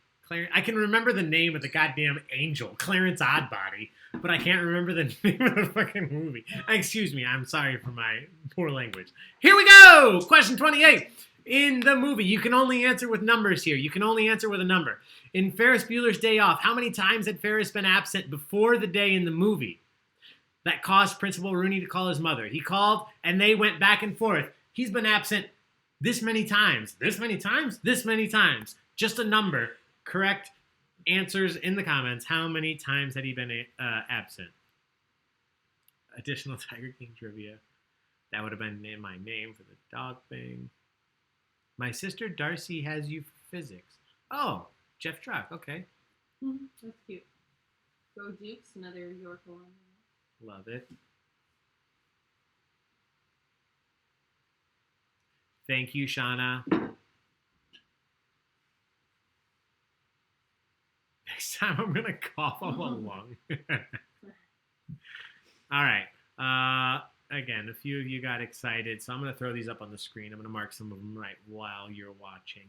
S1: I can remember the name of the goddamn angel, Clarence Oddbody, but I can't remember the name of the fucking movie. Excuse me. I'm sorry for my poor language. Here we go. Question 28. In the movie, you can only answer with numbers here. You can only answer with a number. In Ferris Bueller's Day Off, how many times had Ferris been absent before the day in the movie that caused Principal Rooney to call his mother? He called, and they went back and forth. He's been absent this many times. This many times? This many times. Just a number. Correct answers in the comments. How many times had he been absent? Additional Tiger King trivia. That would have been my name for the dog thing. My sister Darcy has you for physics. Oh, Jeff Truck. Okay.
S3: That's cute. Go Dukes, another York alum.
S1: Love it. Thank you, Shauna. Next time I'm going to cough up a lung. All right. Again, a few of you got excited, so I'm going to throw these up on the screen. I'm going to mark some of them right while you're watching.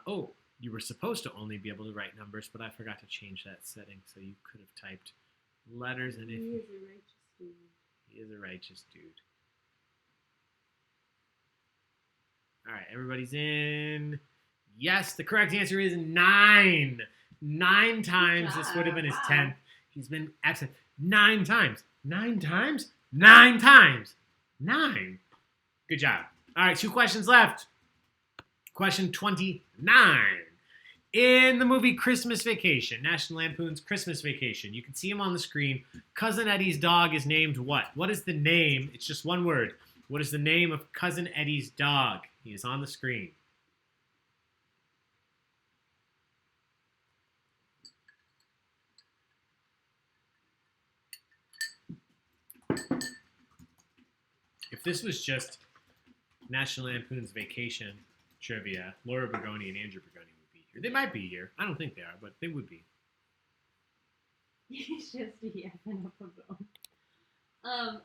S1: Oh, you were supposed to only be able to write numbers, but I forgot to change that setting, so you could have typed letters. And if
S3: He is a righteous dude.
S1: He is a righteous dude. All right, everybody's in. Yes, the correct answer is 9. 9 times. This would have been his 10th. He's been absent 9 times. 9 times? 9 times. 9. Good job. All right, 2 questions left. Question 29. In the movie Christmas Vacation, National Lampoon's Christmas Vacation, you can see him on the screen. Cousin Eddie's dog is named what? What is the name? It's just one word. What is the name of Cousin Eddie's dog? He is on the screen. If this was just National Lampoon's Vacation trivia, Laura Bergoni and Andrew Bergoni would be here. They might be here. I don't think they are, but they would be.
S3: It's just yapping up a bone.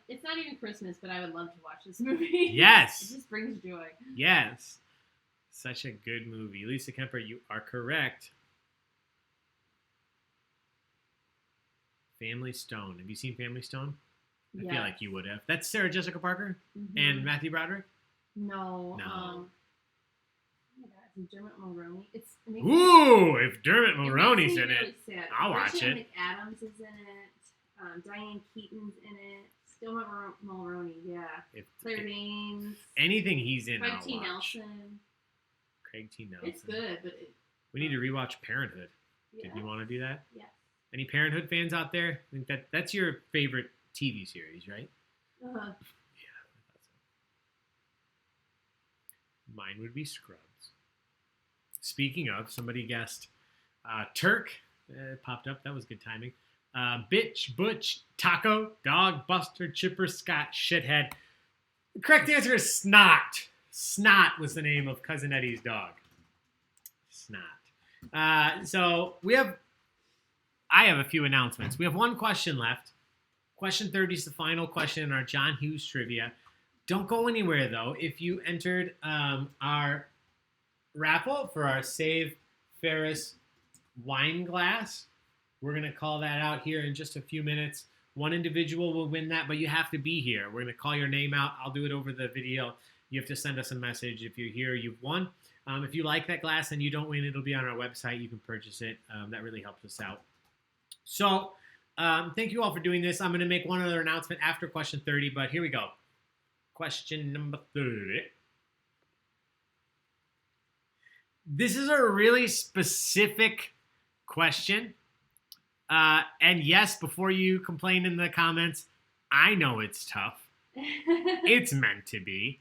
S3: It's not even Christmas, but I would love to watch this movie.
S1: Yes.
S3: It just brings joy.
S1: Yes. Such a good movie. Lisa Kemper, you are correct. Family Stone. Have you seen Family Stone? I feel like you would have. That's Sarah Jessica Parker and Matthew Broderick?
S3: No.
S1: No.
S3: Oh my God, it's Dermot Mulroney.
S1: Ooh, if Dermot Mulroney's in
S3: really
S1: it,
S3: sad.
S1: I'll watch
S3: Rachel
S1: it.
S3: McAdams is in it. Diane Keaton's in it. Still Mulroney, yeah. Claire Danes.
S1: Anything he's in,
S3: Craig
S1: I'll
S3: T.
S1: watch.
S3: Nelson.
S1: Craig T. Nelson.
S3: It's good, but
S1: We need to rewatch Parenthood.
S3: yeah.
S1: Did you want to do that?
S3: Yes.
S1: Any Parenthood fans out there? I think that's your favorite TV series, right?
S3: Uh-huh.
S1: Yeah, I thought Mine would be Scrubs. Speaking of, somebody guessed Turk. Popped up. That was good timing. Bitch, Butch, Taco, Dog, Buster, Chipper, Scott, Shithead. The correct answer is Snot. Snot was the name of Cousin Eddie's dog. Snot. So I have a few announcements. We have one question left. Question 30 is the final question in our John Hughes trivia. Don't go anywhere, though. If you entered our raffle for our Save Ferris wine glass, we're going to call that out here in just a few minutes. One individual will win that, but you have to be here. We're going to call your name out. I'll do it over the video. You have to send us a message. If you're here, you've won. If you like that glass and you don't win, it'll be on our website. You can purchase it. That really helps us out. So thank you all for doing this. I'm going to make one other announcement after question 30, but here we go. Question number 30. This is a really specific question. And yes, before you complain in the comments, I know it's tough. It's meant to be.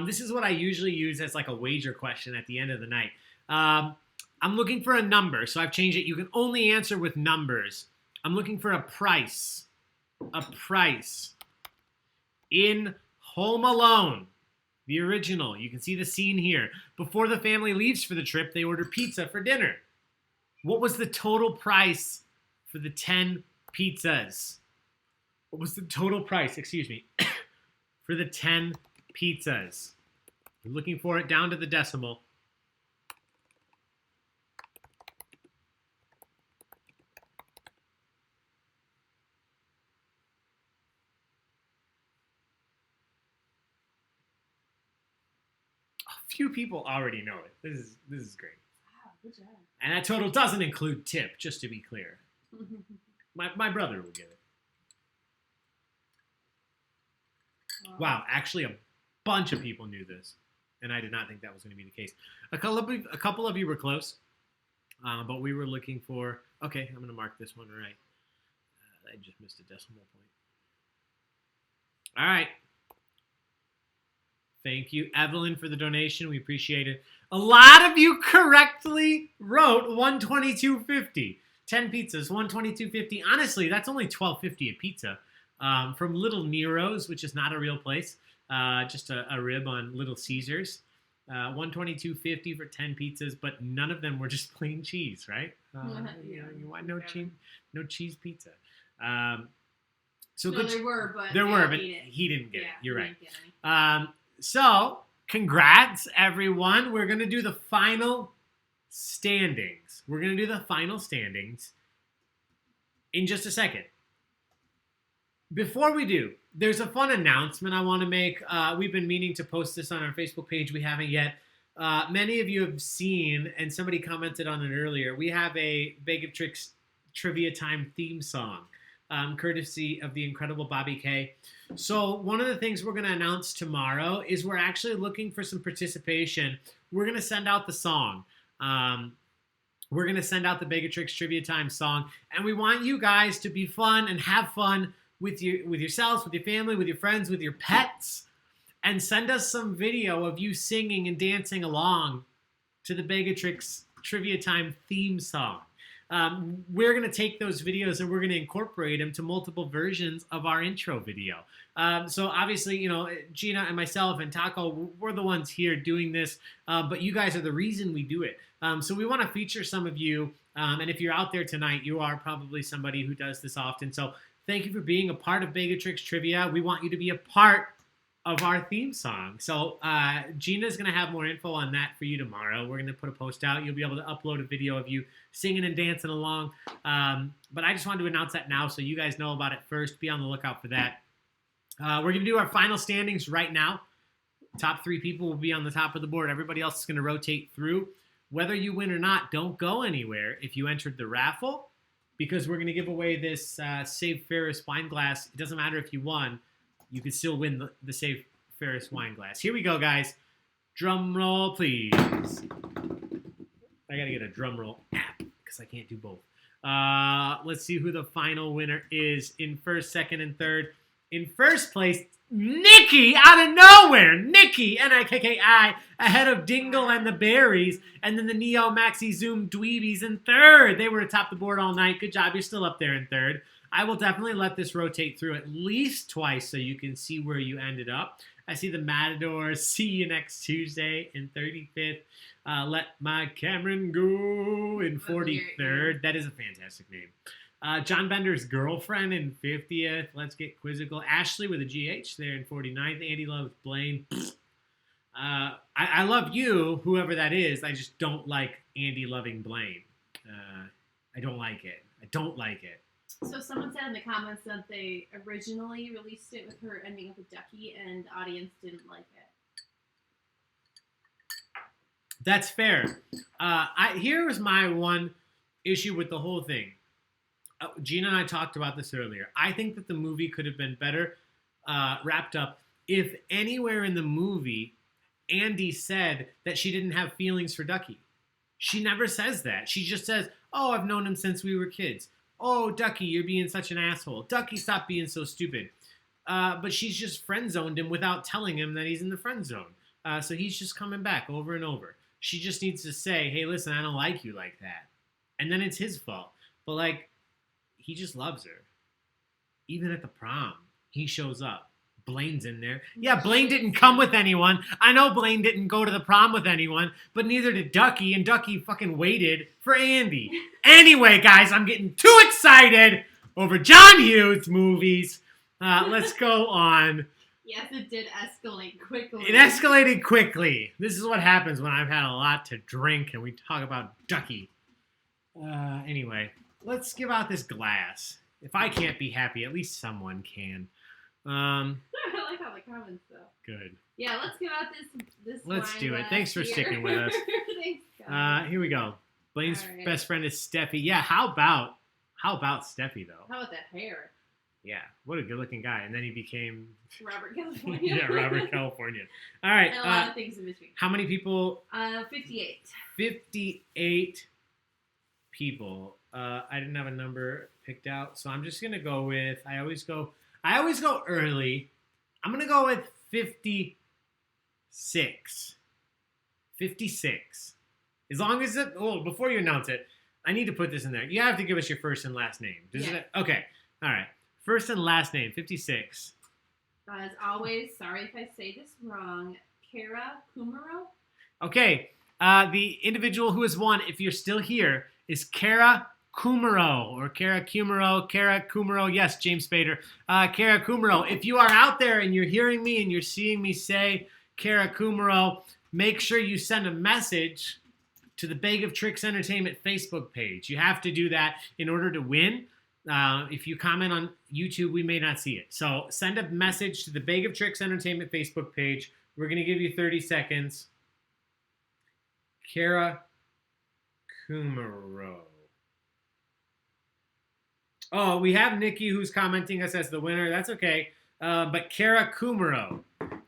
S1: This is what I usually use as like a wager question at the end of the night. I'm looking for a number, so I've changed it. You can only answer with numbers. I'm looking for a price. A price. In Home Alone, the original. You can see the scene here. Before the family leaves for the trip, they order pizza for dinner. What was the total price for the 10 pizzas? What was the total price, for the 10 pizzas? We're looking for it down to the decimal. A few people already know it. This is great.
S3: Wow, good job.
S1: And that total doesn't include tip, just to be clear. My brother will get it. Wow, actually a bunch of people knew this. And I did not think that was going to be the case. A couple of you were close. But we were looking for... Okay, I'm going to mark this one right. I just missed a decimal point. All right. Thank you, Evelyn, for the donation. We appreciate it. A lot of you correctly wrote $122.50. 10 pizzas, $122.50. Honestly, that's only $12.50 a pizza. From Little Nero's, which is not a real place. Just a rib on Little Caesars. $122.50 for 10 pizzas, but none of them were just plain cheese, right? You want no cheese pizza. So
S3: no, there were, but
S1: he didn't get it. You're right. So, congrats, everyone. We're going to do the final standings. In just a second. Before we do, there's a fun announcement I want to make. We've been meaning to post this on our Facebook page. We haven't yet. Many of you have seen, and somebody commented on it earlier, we have a Bag of Tricks Trivia Time theme song. Courtesy of the incredible Bobby K. So one of the things we're going to announce tomorrow is we're actually looking for some participation. We're going to send out the song. We're going to send out the Bag of Tricks Trivia Time song, and we want you guys to be fun and have fun with yourselves, with your family, with your friends, with your pets, and send us some video of you singing and dancing along to the Bag of Tricks Trivia Time theme song. We're going to take those videos and we're going to incorporate them to multiple versions of our intro video. So obviously, Gina and myself and Taco, we're the ones here doing this, but you guys are the reason we do it. So we want to feature some of you, and if you're out there tonight, you are probably somebody who does this often. So thank you for being a part of Bag of Tricks Trivia. We want you to be a part of our theme song. So Gina's going to have more info on that for you tomorrow. We're going to put a post out. You'll be able to upload a video of you singing and dancing along. But I just wanted to announce that now so you guys know about it first. Be on the lookout for that. We're going to do our final standings right now. Top 3 people will be on the top of the board. Everybody else is going to rotate through. Whether you win or not, don't go anywhere if you entered the raffle, because we're going to give away this Save Ferris wine glass. It doesn't matter if you won. You can still win the Save Ferris wine glass. Here we go, guys. Drum roll, please. I got to get a drum roll app because I can't do both. Let's see who the final winner is in first, second, and third. In first place, Nikki out of nowhere. Nikki, Nikki, ahead of Dingle and the Berries, and then the Neo Maxi Zoom Dweebies in third. They were atop the board all night. Good job. You're still up there in third. I will definitely let this rotate through at least twice so you can see where you ended up. I see the Matadors. See you next Tuesday in 35th. Let My Cameron Go in 43rd. That is a fantastic name. John Bender's Girlfriend in 50th. Let's Get Quizzical. Ashley with a GH there in 49th. Andy Loves Blaine. I love you, whoever that is. I just don't like Andy loving Blaine. I don't like it.
S3: So someone said in the comments that they originally released it with her ending up with Ducky, and the audience didn't like it.
S1: That's fair. Here was my one issue with the whole thing. Gina and I talked about this earlier. I think that the movie could have been better wrapped up if anywhere in the movie Andy said that she didn't have feelings for Ducky. She never says that. She just says, oh, I've known him since we were kids. Oh, Ducky, you're being such an asshole. Ducky, stop being so stupid. But she's just friend-zoned him without telling him that he's in the friend zone. So he's just coming back over and over. She just needs to say, hey, listen, I don't like you like that. And then it's his fault. But, like, he just loves her. Even at the prom, he shows up. Blaine's in there. Yeah, Blaine didn't come with anyone. I know Blaine didn't go to the prom with anyone, but neither did Ducky, and Ducky fucking waited for Andy. Anyway, guys, I'm getting too excited over John Hughes movies. Let's go on.
S3: Yes, it did escalate quickly.
S1: It escalated quickly. This is what happens when I've had a lot to drink and we talk about Ducky. Anyway, let's give out this glass. If I can't be happy, at least someone can.
S3: I like all the comments, though.
S1: Good.
S3: Yeah, let's give out this
S1: Let's
S3: wine
S1: do it.
S3: glass
S1: Thanks for
S3: here.
S1: sticking with us.
S3: Thanks, guys.
S1: Here we go. Blaine's
S3: All right.
S1: best friend is Steffi. Yeah, how about Steffi, though?
S3: How about that hair?
S1: Yeah, what a good-looking guy. And then he became...
S3: Robert California.
S1: yeah, Robert California. All right.
S3: And a lot of things in between.
S1: How many people?
S3: 58.
S1: 58 people. I didn't have a number picked out, so I'm just gonna go with. I always go early. I'm gonna go with 56. 56. As long as it. Oh, before you announce it, I need to put this in there. You have to give us your first and last name. Okay. All right. First and last name. 56.
S3: As always, sorry if I say this wrong. Kara Kumaro.
S1: Okay. The individual who has won, if you're still here, is Kara Kumaro or Kara Kumaro. Yes, James Spader. Kara Kumaro. If you are out there and you're hearing me and you're seeing me say Kara Kumaro, make sure you send a message to the Baig of Tricks Entertainment Facebook page. You have to do that in order to win. If you comment on YouTube, we may not see it. So send a message to the Baig of Tricks Entertainment Facebook page. We're going to give you 30 seconds. Kara Kumaro. Oh, we have Nikki who's commenting us as the winner. That's okay. But Kara Kumaro.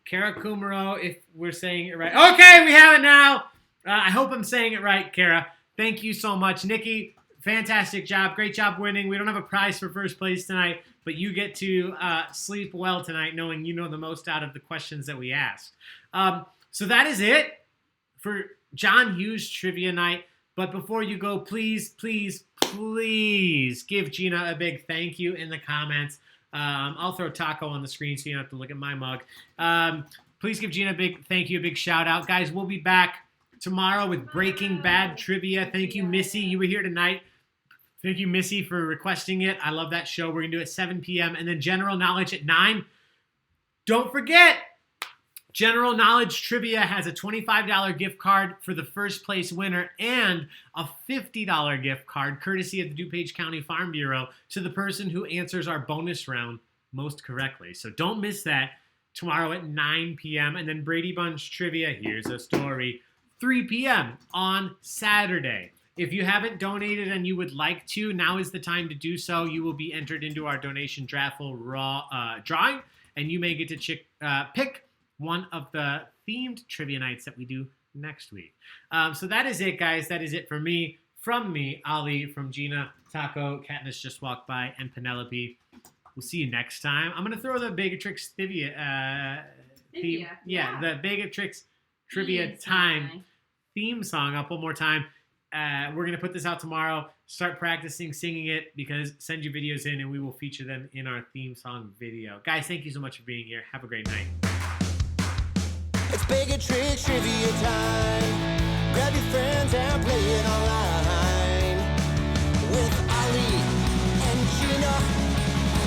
S1: Kara Kumaro, if we're saying it right. Okay, we have it now. I hope I'm saying it right, Kara. Thank you so much. Nikki, fantastic job. Great job winning. We don't have a prize for first place tonight, but you get to sleep well tonight knowing you know the most out of the questions that we asked. So that is it for John Hughes Trivia Night. But before you go, please give Gina a big thank you in the comments. I'll throw Taco on the screen so you don't have to look at my mug. Please give Gina a big thank you, a big shout out. Guys, we'll be back tomorrow with Breaking Bad trivia. Thank you, Missy. You were here tonight. Thank you, Missy, for requesting it. I love that show. We're going to do it at 7 p.m. And then General Knowledge at 9. Don't forget, General Knowledge Trivia has a $25 gift card for the first place winner and a $50 gift card courtesy of the DuPage County Farm Bureau to the person who answers our bonus round most correctly. So don't miss that tomorrow at 9 p.m. And then Brady Bunch Trivia, here's a story, 3 p.m. on Saturday. If you haven't donated and you would like to, now is the time to do so. You will be entered into our donation raffle drawing, and you may get to pick one of the themed trivia nights that we do next week. So that is it, guys. That is it for me. From me, Ali, from Gina, Taco, Katniss just walked by, and Penelope. We'll see you next time. I'm gonna throw the Begatrix Trivia. Theme,
S3: yeah.
S1: The Begatrix Trivia Time theme song up one more time. We're gonna put this out tomorrow. Start practicing singing it, because send your videos in and we will feature them in our theme song video. Guys, thank you so much for being here. Have a great night.
S2: It's Begatrix Trivia time. Grab your friends and play it online with Ali and Gina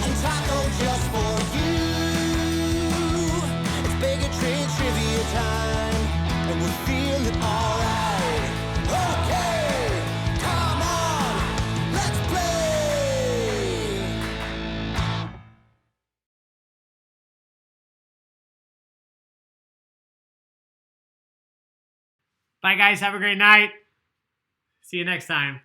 S2: and Taco just for you. It's Begatrix Trivia time, and we're feeling alright. Okay, come on, let's play.
S1: Bye, guys. Have a great night. See you next time.